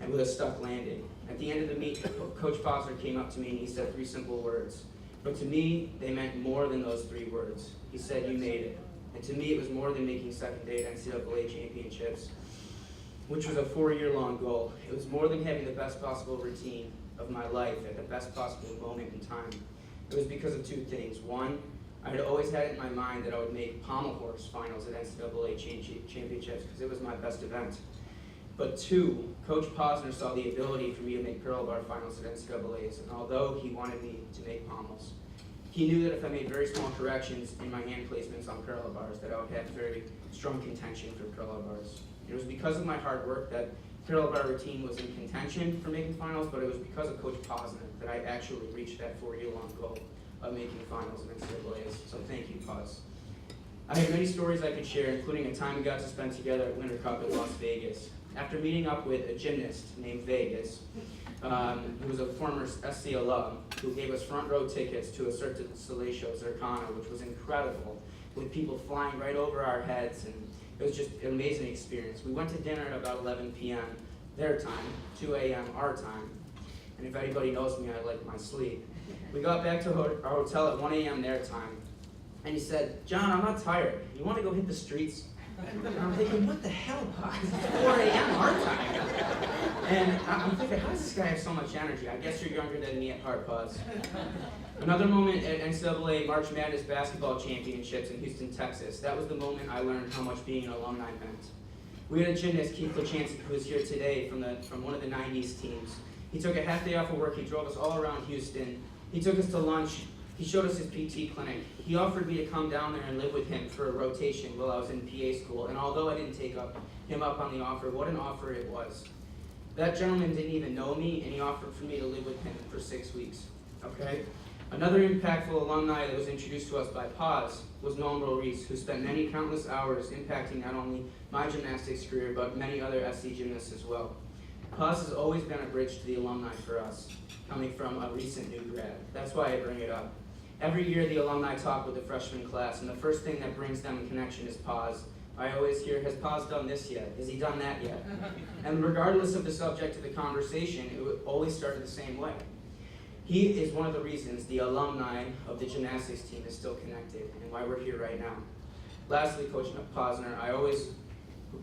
and with a stuck landing. At the end of the meet, Coach Posner came up to me and he said 3 simple words. But to me, they meant more than those 3 words. He said, "You made it." And to me, it was more than making second day at NCAA championships, which was a 4-year-long goal. It was more than having the best possible routine of my life at the best possible moment in time. It was because of 2 things. One, I had always had it in my mind that I would make pommel horse finals at NCAA championships because it was my best event. But 2, Coach Posner saw the ability for me to make parallel bar finals at NCAAs, and although he wanted me to make pommels, he knew that if I made very small corrections in my hand placements on parallel bars, that I would have very strong contention for parallel bars. It was because of my hard work that parallel bar routine was in contention for making finals, but it was because of Coach Posner that I actually reached that 4-year-long goal of making finals in NCAAs. So thank you, Pos. I have many stories I could share, including a time we got to spend together at Winter Cup in Las Vegas. After meeting up with a gymnast named Vegas, who was a former SC alum, who gave us front row tickets to a Cirque du Soleil show, Zircona, which was incredible, with people flying right over our heads, and it was just an amazing experience. We went to dinner at about 11 p.m. their time, 2 a.m. our time, and if anybody knows me, I like my sleep. We got back to our hotel at 1 a.m. their time, and he said, "John, I'm not tired. You want to go hit the streets?" And I'm thinking, what the hell, Pop? It's 4 a.m. our time. And I'm thinking, how does this guy have so much energy? I guess you're younger than me at heart, Puz. Another moment at NCAA March Madness basketball championships in Houston, Texas. That was the moment I learned how much being an alumni meant. We had a gymnast, Keith Lachansky, who is here today from one of the 90s teams. He took a half day off of work. He drove us all around Houston. He took us to lunch. He showed us his PT clinic. He offered me to come down there and live with him for a rotation while I was in PA school. And although I didn't take him up on the offer, what an offer it was. That gentleman didn't even know me, and he offered for me to live with him for 6 weeks. Okay? Another impactful alumni that was introduced to us by Paz was Noam Reese, who spent many countless hours impacting not only my gymnastics career, but many other SC gymnasts as well. Paz has always been a bridge to the alumni for us, coming from a recent new grad. That's why I bring it up. Every year the alumni talk with the freshman class, and the first thing that brings them in connection is Paz. I always hear, has Paz done this yet? Has he done that yet? And regardless of the subject of the conversation, it would always start the same way. He is one of the reasons the alumni of the gymnastics team is still connected, and why we're here right now. Lastly, Coach Posner,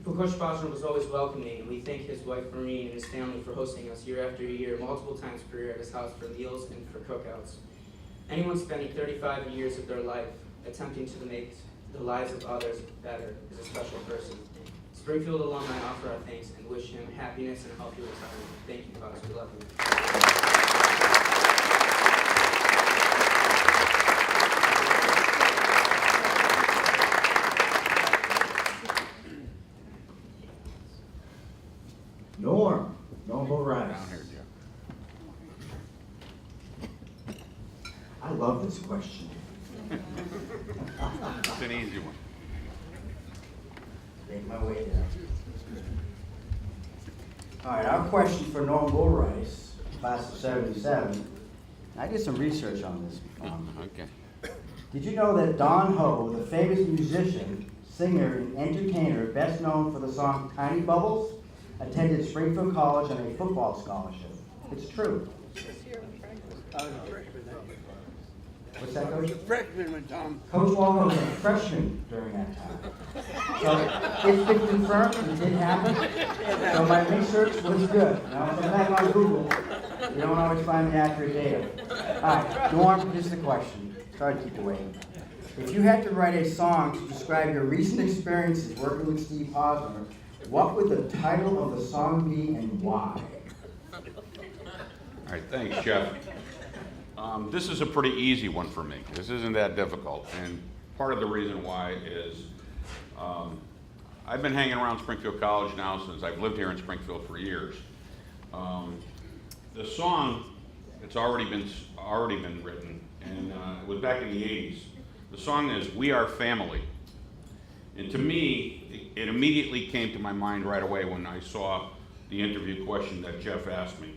Coach Posner was always welcoming, and we thank his wife Maureen and his family for hosting us year after year, multiple times per year at his house for meals and for cookouts. Anyone spending 35 years of their life attempting to make the lives of others better is a special person. Springfield alumni offer our thanks and wish him happiness and a healthy retirement. Thank you, Paz. We love you. Normal rise. I love this question. It's an easy one. Make my way down. All right, our question for Norm Bullrice, class of 77. I did some research on this. Okay. Did you know that Don Ho, the famous musician, singer, and entertainer best known for the song Tiny Bubbles, attended Springfield College on a football scholarship? It's true. What's that, Coach? Freshman with Tom. Coach Walker was a freshman during that time. So it's been confirmed, it did happen. So my research was good. Now, if I'm back on Google, you don't always find the accurate data. All right, Norm, here's the question. Sorry to keep you waiting. If you had to write a song to describe your recent experiences working with Steve Posner, what would the title of the song be and why? All right, thanks, Jeff. This is a pretty easy one for me. This isn't that difficult. And part of the reason why is I've been hanging around Springfield College now since I've lived here in Springfield for years. The song, it's already been written, and it was back in the 80s. The song is We Are Family. And to me, it immediately came to my mind right away when I saw the interview question that Jeff asked me.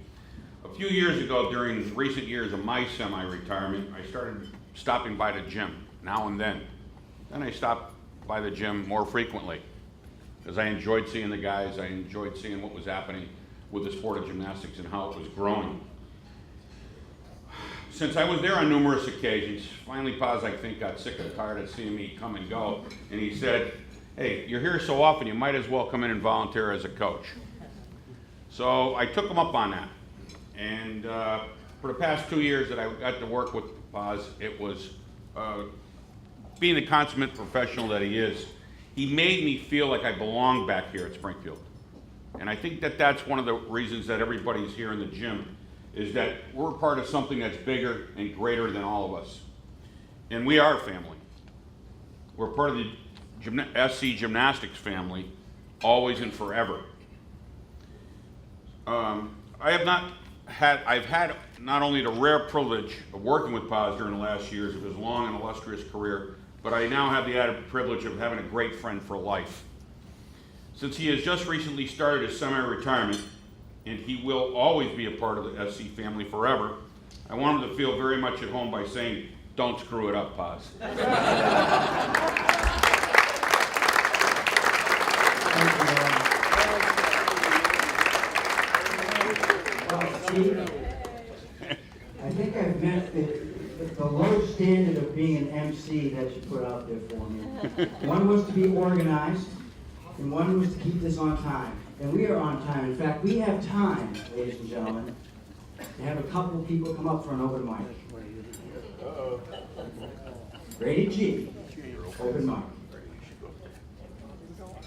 A few years ago, during recent years of my semi-retirement, I started stopping by the gym now and then. Then I stopped by the gym more frequently because I enjoyed seeing the guys, I enjoyed seeing what was happening with the sport of gymnastics and how it was growing. since I was there on numerous occasions, finally Paz, I think, got sick and tired of seeing me come and go, and he said, hey, you're here so often, you might as well come in and volunteer as a coach. So I took him up on that. And for the past 2 years that I got to work with Paz, it was being the consummate professional that he is. He made me feel like I belonged back here at Springfield. And I think that that's one of the reasons that everybody's here in the gym, is that we're part of something that's bigger and greater than all of us. And we are family. We're part of the SC Gymnastics family, always and forever. I've had not only the rare privilege of working with Paz during the last years of his long and illustrious career, but I now have the added privilege of having a great friend for life. Since he has just recently started his semi-retirement, and he will always be a part of the SC family forever, I want him to feel very much at home by saying, don't screw it up, Paz. I think I've met the low standard of being an MC that you put out there for me. One was to be organized, and one was to keep this on time. And we are on time. In fact, we have time, ladies and gentlemen, to have a couple of people come up for an open mic. Rated G, open mic.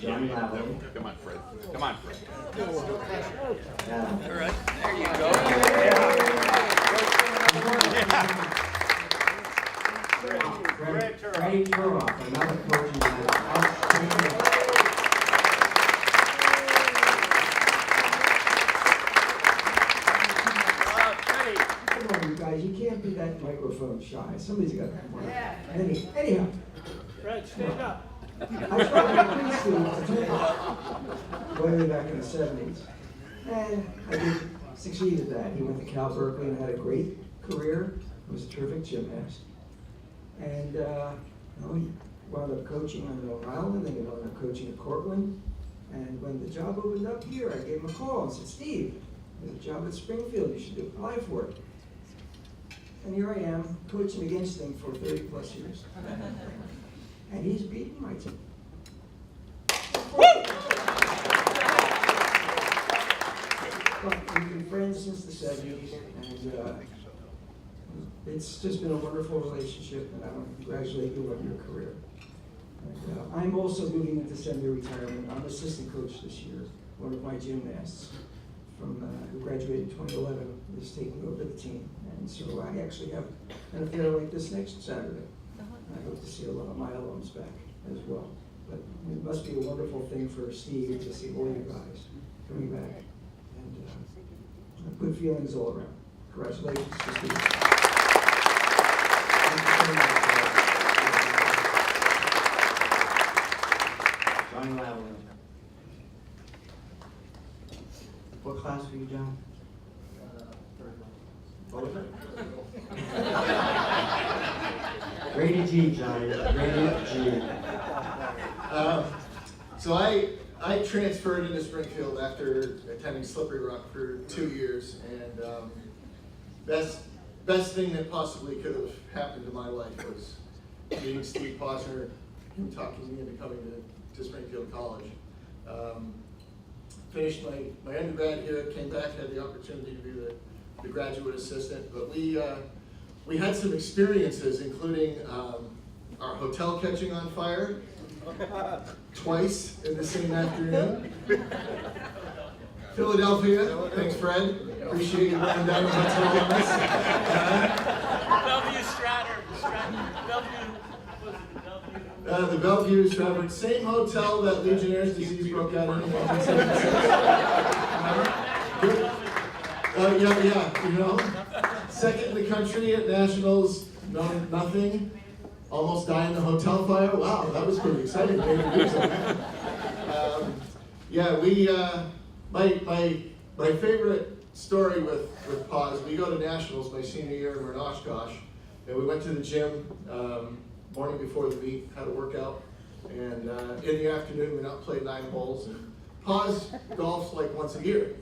Johnny Lavelle. Come on, Fred. Come on, Fred. All right, there you go. Freddie Turoff, another coach in the outstanding. Come on, you guys, you can't be that microphone shy. Somebody's got to come on. Anyhow. Fred, stand up. I started preschool way back in the 70s. And I did succeed at that. He went to Cal Berkeley and had a great career. He was a terrific gymnast. And he wound up coaching on Long Island, then he wound up coaching at Cortland. And when the job opened up here, I gave him a call and said, Steve, there's a job at Springfield, you should apply for it. And here I am, coaching against him for 30 plus years. And he's beaten my team. But we've been friends since the 70s, and it's just been a wonderful relationship, and I want to congratulate you on your career. And, I'm also moving into semi-retirement. I'm assistant coach this year. One of my gymnasts who graduated in 2011 is taking over the team. And so I actually have an affair like this next Saturday. I hope to see a lot of my alums back as well. But it must be a wonderful thing for Steve to see all you guys coming back. And good feelings all around. Congratulations to Steve. Johnny Lavelle. What class were you, John? What was it? Rated G, Johnny. Rated G. So I transferred into Springfield after attending Slippery Rock for 2 years, and best thing that possibly could have happened to my life was meeting Steve Posner and talking me into coming to Springfield College. Finished my undergrad here, came back, had the opportunity to be the graduate assistant, but we had some experiences, including our hotel catching on fire twice in the same afternoon. Philadelphia, thanks Fred, appreciate you running down the hotel on us. Bellevue Stratford. Bellevue. The Bellevue Stratford, same hotel that Legionnaire's disease broke out in 1976. Yeah, you know, second in the country at nationals, nothing. Almost died in the hotel fire. Wow, that was pretty exciting. My favorite story with Paz, we go to nationals my senior year in Oshkosh, and we went to the gym morning before the meet, had a workout, and in the afternoon we went out and played 9 holes. And Paz golfs like once a year,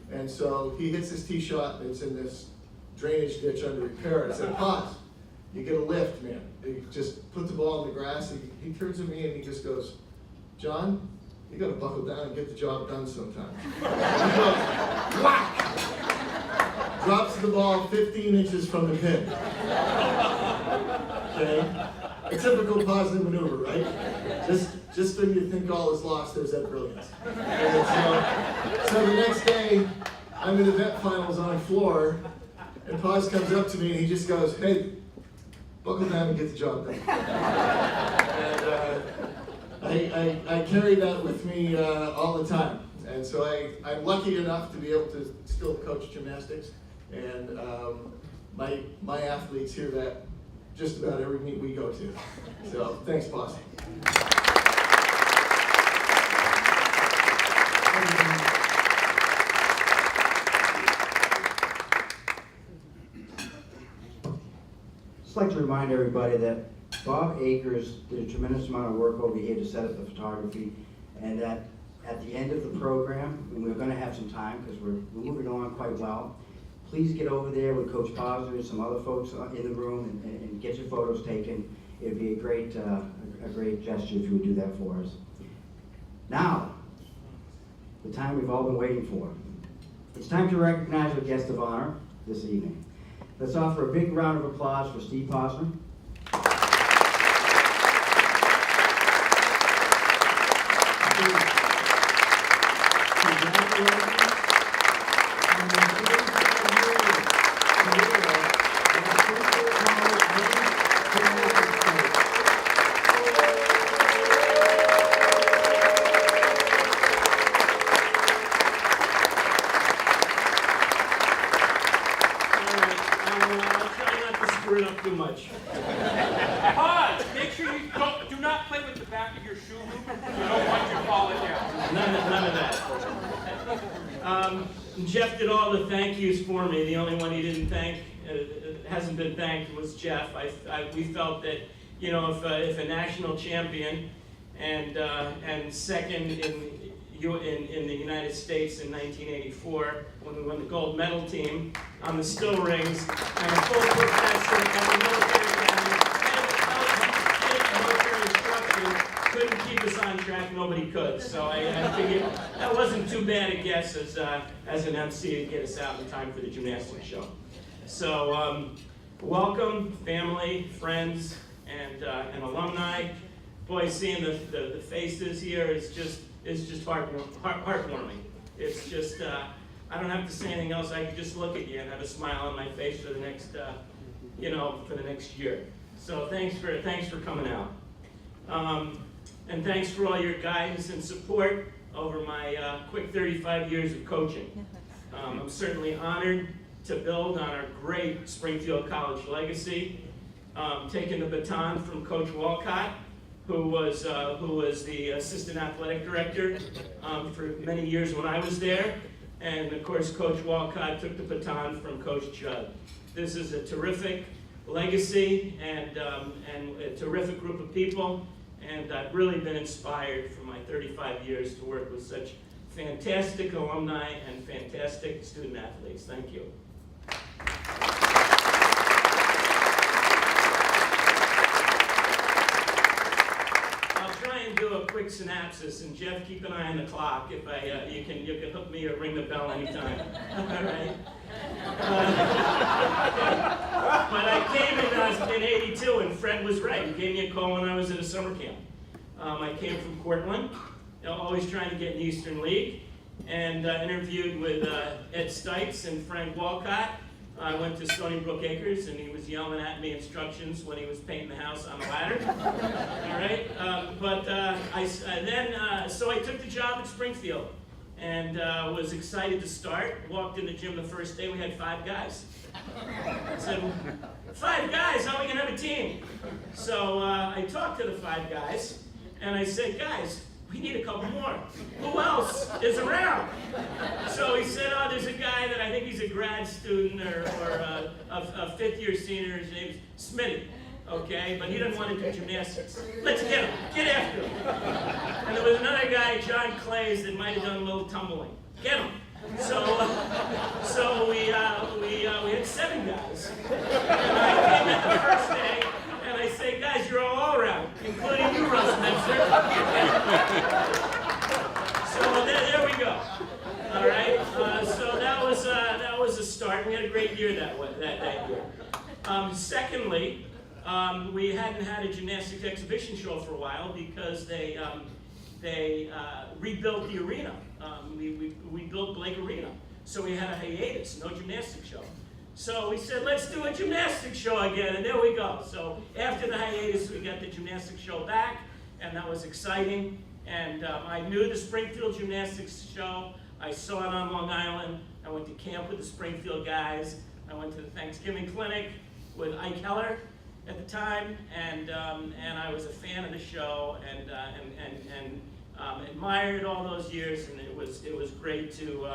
and so he hits his tee shot, and it's in this drainage ditch under repair. I said, pause, you get a lift, man. You just put the ball in the grass. He turns to me and he just goes, John, you gotta buckle down and get the job done sometime. He goes, whack! Drops the ball 15 inches from the pin. Okay? A typical positive maneuver, right? Just when you think all is lost, there's that brilliance. And so the next day, I'm in event finals on a floor, and Paz comes up to me and he just goes, hey, buckle down and get the job done. And I carry that with me all the time. And so I'm lucky enough to be able to still coach gymnastics. And my athletes hear that just about every meet we go to. So thanks, boss. Just like to remind everybody that Bob Akers did a tremendous amount of work over here to set up the photography, and that at the end of the program, and we're going to have some time because we're moving on quite well, please get over there with Coach Posner and some other folks in the room and get your photos taken. It would be a great gesture if you would do that for us. Now, the time we've all been waiting for. It's time to recognize our guest of honor this evening. Let's offer a big round of applause for Steve Posner. Too much. Pause! Make sure you do not play with the back of your shoe loop. You don't want you falling down. None of that. Jeff did all the thank yous for me. The only one he didn't thank, hasn't been thanked, was Jeff. We felt that, you know, if a national champion and second in the United States in 1984, when we won the gold medal team on the still rings, and a full professor at the military academy, head of military instruction, couldn't keep us on track, nobody could. So I figured that wasn't too bad a guess as an MC to get us out in time for the gymnastics show. So welcome, family, friends, and alumni. Boy, seeing the faces here is just heartwarming. It's just, I don't have to say anything else. I can just look at you and have a smile on my face for the next, for the next year. So thanks for coming out. And thanks for all your guidance and support over my quick 35 years of coaching. I'm certainly honored to build on our great Springfield College legacy, taking the baton from Coach Walcott, who was the assistant athletic director for many years when I was there. And of course, Coach Walcott took the baton from Coach Judd. This is a terrific legacy and a terrific group of people. And I've really been inspired for my 35 years to work with such fantastic alumni and fantastic student athletes. Thank you. Do a quick synopsis, and Jeff, keep an eye on the clock. If you can hook me or ring the bell anytime. All right. But I came in '82, and Fred was right. He gave me a call when I was at a summer camp. I came from Cortland, always trying to get in the Eastern League, and interviewed with Ed Stites and Frank Walcott. I went to Stony Brook Acres, and he was yelling at me instructions when he was painting the house on a ladder. All right, so I took the job at Springfield, and was excited to start. Walked in the gym the first day, we had 5 guys. I said, 5 guys, how are we gonna have a team? So I talked to the 5 guys, and I said, guys, we need a couple more. Who else is around? So he said, oh, there's a guy that I think he's a grad student or a 5th-year senior. His name's Smitty, okay? But he doesn't want to do gymnastics. Let's get him. Get after him. And there was another guy, John Clays, that might have done a little tumbling. Get him. So we had 7 guys. And I came in the first day, and I say, guys, you're all around, including you, Russ Menzer. So there we go. All right. So that was a start. We had a great year that year. Secondly, we hadn't had a gymnastics exhibition show for a while because they rebuilt the arena. We built Blake Arena, so we had a hiatus, no gymnastics show. So we said, let's do a gymnastics show again, and there we go. So after the hiatus, we got the gymnastics show back, and that was exciting. And I knew the Springfield Gymnastics show. I saw it on Long Island. I went to camp with the Springfield guys. I went to the Thanksgiving clinic with Ike Heller at the time, and I was a fan of the show and admired all those years. And it was great to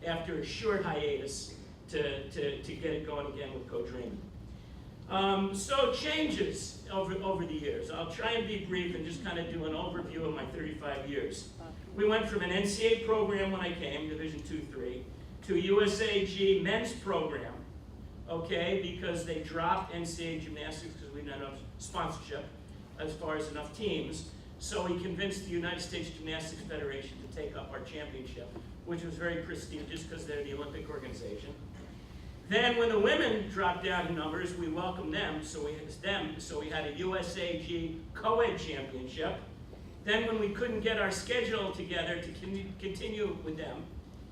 after a short hiatus to get it going again with Coach Raymond. So changes over the years. I'll try and be brief and just kind of do an overview of my 35 years. We went from an NCAA program when I came, Division II-III, to a USAG men's program, okay, because they dropped NCAA gymnastics because we didn't have enough sponsorship as far as enough teams. So we convinced the United States Gymnastics Federation to take up our championship, which was very prestigious because they're the Olympic organization. Then when the women dropped down in numbers, we welcomed them, so we had a USAG co-ed championship. Then when we couldn't get our schedule together to continue with them,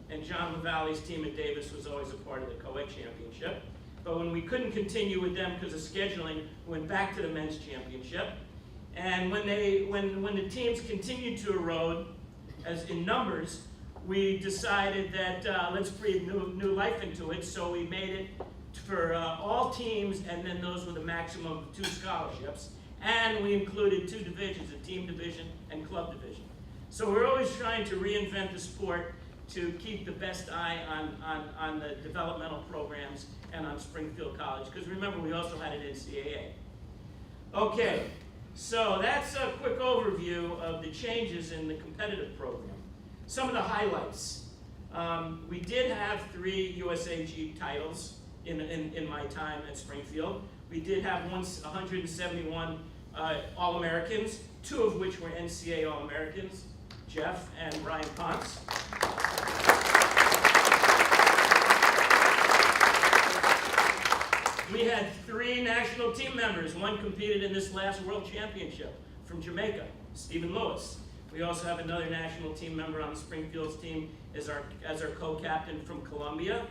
and John LaValle's team at Davis was always a part of the co-ed championship, but when we couldn't continue with them because of scheduling, we went back to the men's championship. And when the teams continued to erode, as in numbers, we decided that let's breathe new life into it, so we made it for all teams, and then those with a maximum of 2 scholarships. And we included 2 divisions, a team division and club division. So we're always trying to reinvent the sport to keep the best eye on the developmental programs and on Springfield College, because remember, we also had an NCAA. Okay, so that's a quick overview of the changes in the competitive program. Some of the highlights. We did have 3 USAG titles in my time at Springfield. We did have 171 All-Americans, 2 of which were NCAA All-Americans, Jeff and Brian Ponce. We had 3 national team members. 1 competed in this last World Championship from Jamaica, Stephen Lewis. We also have another national team member on Springfield's team as our co-captain from Colombia.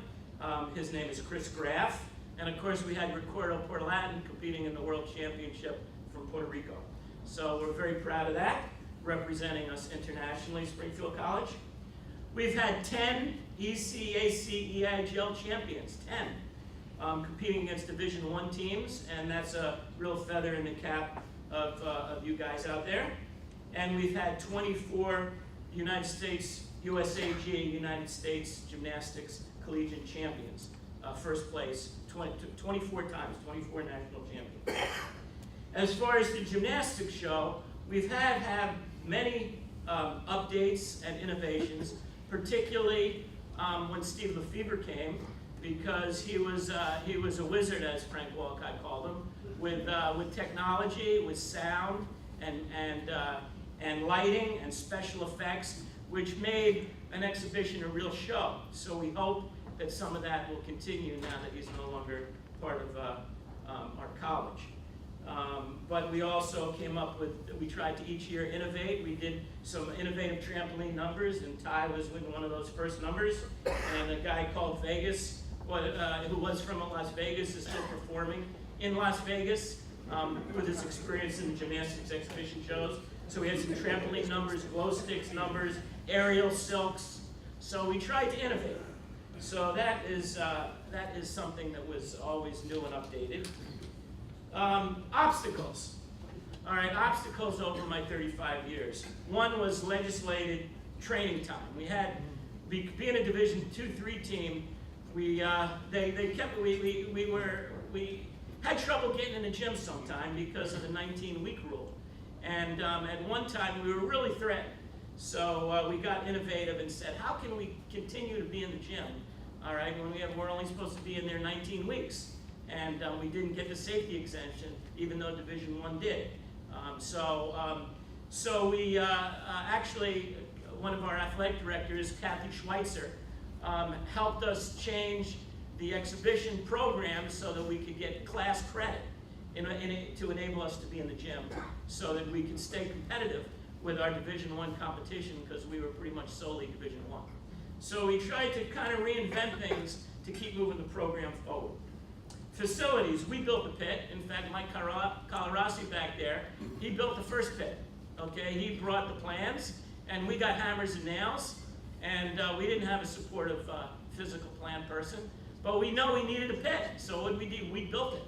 His name is Chris Graff. And of course, we had Ricardo Portalatin competing in the World Championship from Puerto Rico. So we're very proud of that, representing us internationally, Springfield College. We've had 10 ECAC EIGL champions, 10, competing against Division I teams, and that's a real feather in the cap of you guys out there. And we've had 24 United States, USAG, United States Gymnastics Collegiate Champions. First place, 24 times, 24 national champions. As far as the gymnastics show, we've had many updates and innovations, particularly when Steve Lefevre came, because he was a wizard, as Frank Walcott called him, with technology, with sound, and lighting and special effects, which made an exhibition a real show. So we hope that some of that will continue now that he's no longer part of our college. But we also came up with, we tried to each year innovate. We did some innovative trampoline numbers, and Ty was with one of those first numbers. And a guy called Vegas, who was from Las Vegas, is still performing in Las Vegas with his experience in the gymnastics exhibition shows. So we had some trampoline numbers, glow sticks numbers, aerial silks. So we tried to innovate. So that is something that was always new and updated. Obstacles. All right, obstacles over my 35 years. One was legislated training time. We had, being a Division II-III team, we had trouble getting in the gym sometime because of the 19-week rule. And at one time, we were really threatened So we got innovative and said, how can we continue to be in the gym, all right, when we're only supposed to be in there 19 weeks? And we didn't get the safety exemption, even though Division I did. So we actually, one of our athletic directors, Kathy Schweitzer, helped us change the exhibition program so that we could get class credit to enable us to be in the gym, so that we could stay competitive with our Division I competition, because we were pretty much solely Division I. So we tried to kind of reinvent things to keep moving the program forward. Facilities, we built the pit. In fact, Mike Calarasi back there, he built the first pit. Okay, he brought the plans, and we got hammers and nails, and we didn't have a supportive physical plan person, but we know we needed a pit, so what did we do? We built it.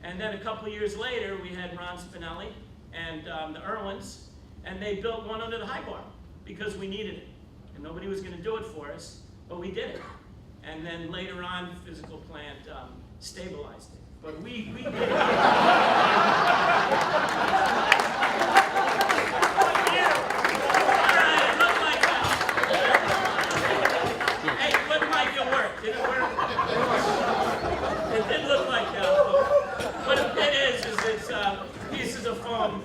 And then a couple of years later, we had Ron Spinelli and the Irwins, and they built one under the high bar because we needed it. And nobody was going to do it for us, but we did it. And then later on, physical plant stabilized it. But we did it. It did look like what a pit is it's pieces of foam,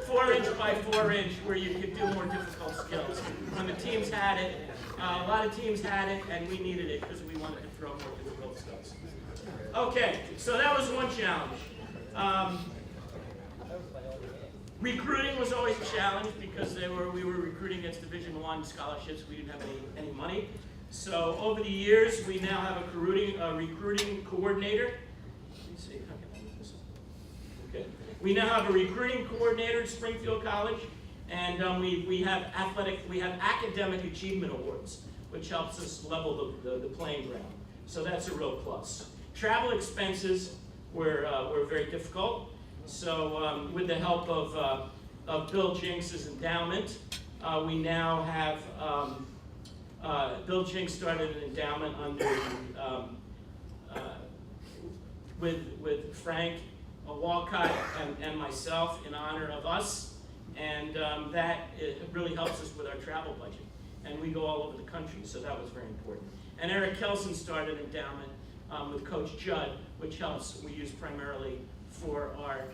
4" by 4" where you could do more difficult skills. When the teams had it, a lot of teams had it, and we needed it because we wanted to throw more difficult skills. Okay, so that was one challenge. Recruiting was always a challenge because we were recruiting against Division I scholarships. We didn't have any money. So over the years, we now have a recruiting coordinator. Let me see, how can I move this? Okay. We now have a recruiting coordinator at Springfield College, and we have academic achievement awards, which helps us level the playing ground. So that's a real plus. Travel expenses were very difficult. So with the help of Bill Jinks's endowment, we now have. Bill Jinks started an endowment under with Frank Walcott and myself in honor of us, and that really helps us with our travel budget. And we go all over the country, so that was very important. And Eric Kelson started an endowment with Coach Judd, which helps we use primarily for our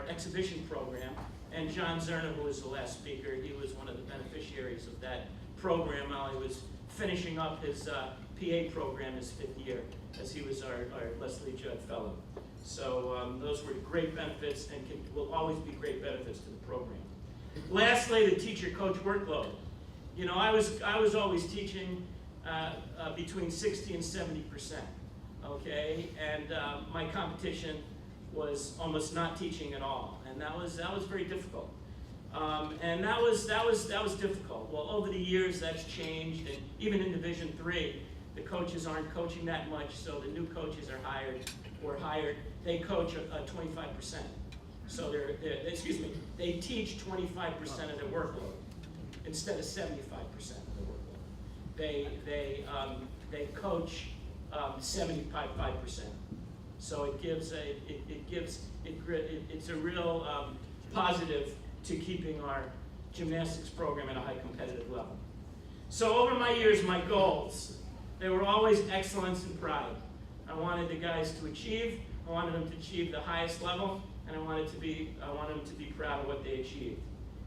exhibition program. And John Zerna, who was the last speaker, he was one of the beneficiaries of that program while he was finishing up his PA program his 5th year, as he was our Leslie Judd Fellow. So those were great benefits and will always be great benefits to the program. Lastly, the teacher-coach workload. You know, I was always teaching between 60 and 70%, okay? And my competition was almost not teaching at all, and that was very difficult. And that was difficult. Well, over the years, that's changed, and even in Division III, the coaches aren't coaching that much, so the new coaches are hired. They coach 25%. So they teach 25% of their workload instead of 75% of the workload. They coach 75%. So it's a real positive to keeping our gymnastics program at a high competitive level. So over my years, my goals, they were always excellence and pride. I wanted the guys to achieve. I wanted them to achieve the highest level, and I wanted them to be proud of what they achieved.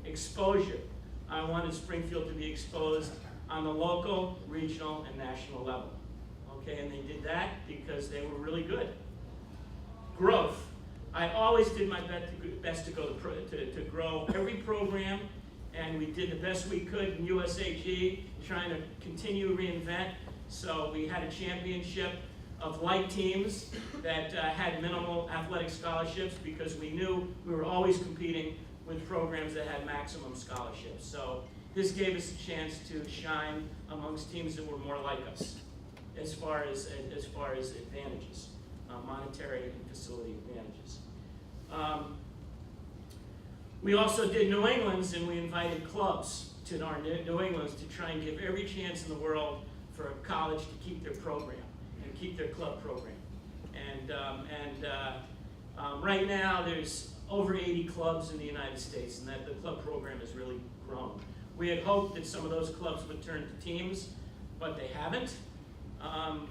Exposure. I wanted Springfield to be exposed on the local, regional, and national level. Okay, and they did that because they were really good. Growth. I always did my best to grow every program, and we did the best we could in USAG, trying to continue to reinvent. So we had a championship of like teams that had minimal athletic scholarships because we knew we were always competing with programs that had maximum scholarships. So this gave us a chance to shine amongst teams that were more like us as far as advantages. Monetary and facility advantages. We also did New England's, and we invited clubs to our New England's to try and give every chance in the world for a college to keep their program and keep their club program. And right now there's over 80 clubs in the United States, and that the club program has really grown. We had hoped that some of those clubs would turn to teams, but they haven't.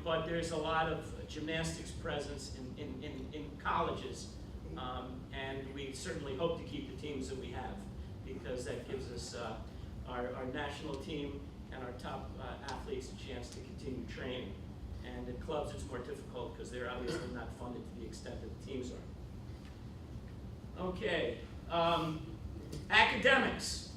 But there's a lot of gymnastics presence in colleges, and we certainly hope to keep the teams that we have, because that gives us our national team and our top athletes a chance to continue training. And at clubs it's more difficult because they're obviously not funded to the extent that the teams are. Okay, academics.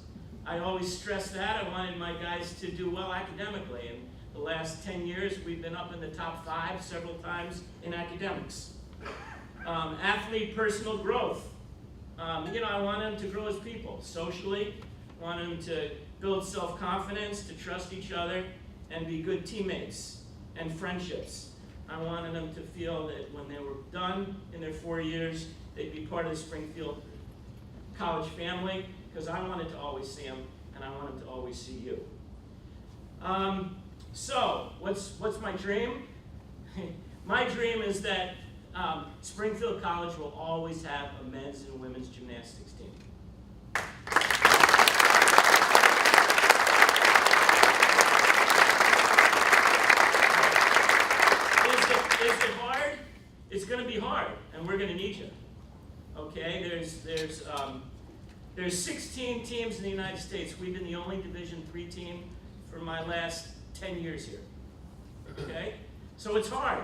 I always stress that. I wanted my guys to do well academically, and the last 10 years we've been up in the top 5 several times in academics. Athlete personal growth. I want them to grow as people, socially. I want them to build self-confidence, to trust each other, and be good teammates and friendships. I wanted them to feel that when they were done in their 4 years, they'd be part of the Springfield College family, because I wanted to always see them, and I wanted to always see you. So, what's my dream? My dream is that Springfield College will always have a men's and women's gymnastics team. Is it hard? It's going to be hard, and we're going to need you. Okay, there's 16 teams in the United States. We've been the only Division III team for my last 10 years here. Okay, so it's hard.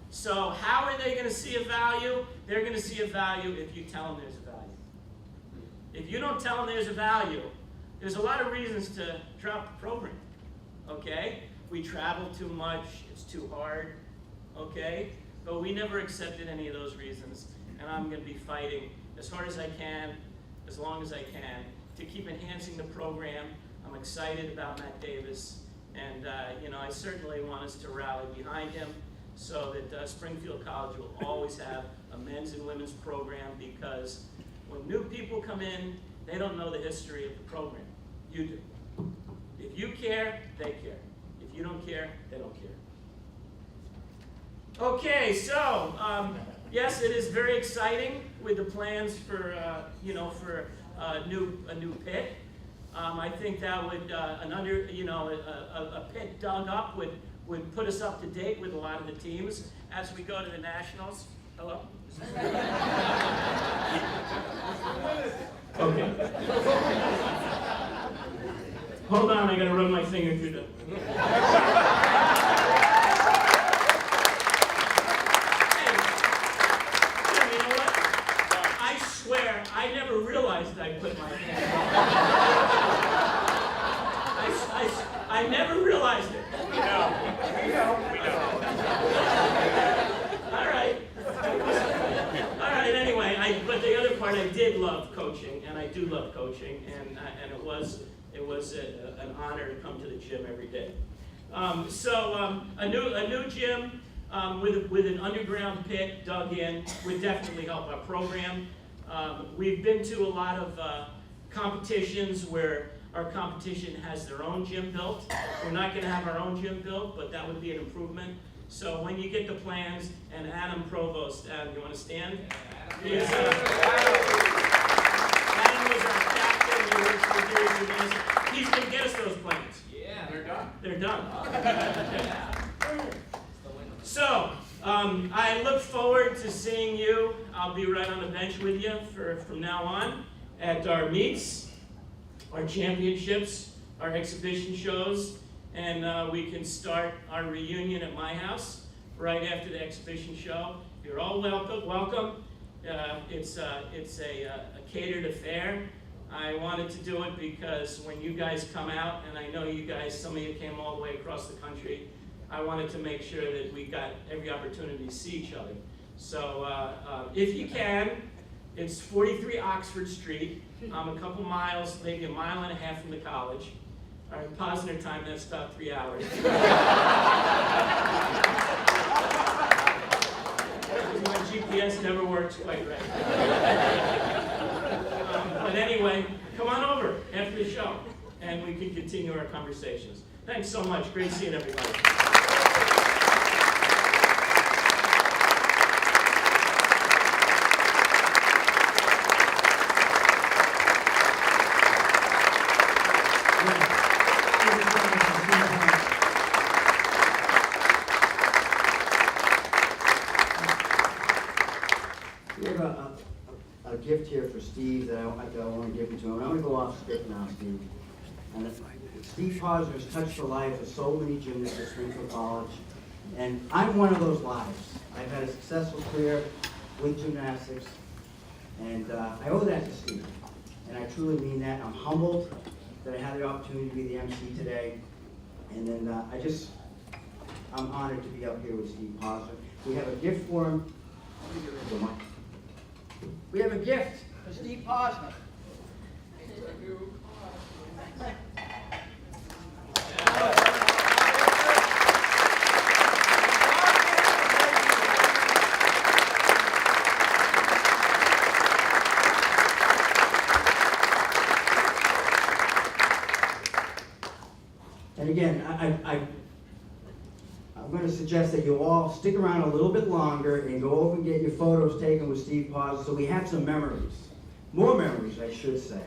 So how are they going to see a value? They're going to see a value if you tell them there's a value. If you don't tell them there's a value, there's a lot of reasons to drop the program. Okay, we travel too much. It's too hard. Okay, but we never accepted any of those reasons, and I'm going to be fighting as hard as I can, as long as I can, to keep enhancing the program. I'm excited about Matt Davis, and I certainly want us to rally behind him so that Springfield College will always have a men's and women's program, because when new people come in, they don't know the history of the program. You do. If you care, they care. If you don't care, they don't care. Okay, so yes, it is very exciting with the plans for a new pit. I think that would a pit dug up would put us up to date with a lot of the teams as we go to the nationals. Hello. Okay. Hold on, I gotta run my finger through the. I never realized I put my hand. I never realized it. We know. All right. Anyway, but the other part, I did love coaching, and I do love coaching, and it was an honor to come to the gym every day. A new gym with an underground pit dug in would definitely help our program. We've been to a lot of competitions where our competition has their own gym built. We're not going to have our own gym built, but that would be an improvement. So when you get the plans, and Adam Provost, Adam, you want to stand? Adam was our captain. He works for Dairy Gymnastics. He's going to get us those plans. Yeah, they're done. They're done. So, I look forward to seeing you. I'll be right on the bench with you from now on at our meets, our championships, our exhibition shows, and we can start our reunion at my house right after the exhibition show. You're all welcome. It's a catered affair. I wanted to do it because when you guys come out, and I know you guys, some of you came all the way across the country, I wanted to make sure that we got every opportunity to see each other. So if you can, it's 43 Oxford Street. I'm a couple miles, maybe a mile and a half from the college. Our Posner time, that's about 3 hours. My GPS never works quite right. But anyway, come on over after the show, and we can continue our conversations. Thanks so much. Great seeing everybody. We have a gift here for Steve that I want to give to him. I'm going to go off script now, Steve. And Steve Posner has touched the life of so many gymnasts at Springfield College, and I'm one of those lives. I've had a successful career with gymnastics, and I owe that to Steve. And I truly mean that. I'm humbled that I had the opportunity to be the MC today, and then I'm honored to be up here with Steve Posner. We have a gift for him. We have a gift for Steve Posner. And again, I'm going to suggest that you all stick around a little bit longer and go over and get your photos taken with Steve Posner so we have some memories. More memories, I should say.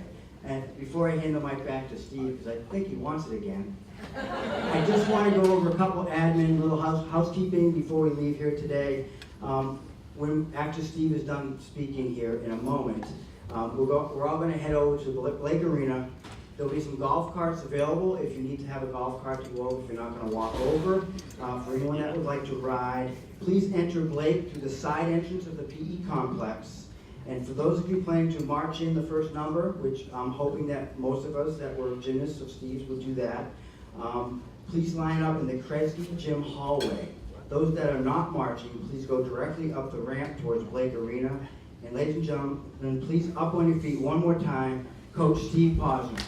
And before I hand the mic back to Steve, because I think he wants it again, I just want to go over a couple admin, little housekeeping before we leave here today. After Steve is done speaking here in a moment, we're all going to head over to the Lake Arena. There'll be some golf carts available if you need to have a golf cart to go over if you're not going to walk over. For anyone that would like to ride, please enter Blake through the side entrance of the PE complex. And for those of you planning to march in the first number, which I'm hoping that most of us that were gymnasts of Steve's would do that, please line up in the Kresge Gym hallway. Those that are not marching, please go directly up the ramp towards Blake Arena. And ladies and gentlemen, please up on your feet one more time, Coach Steve Posner.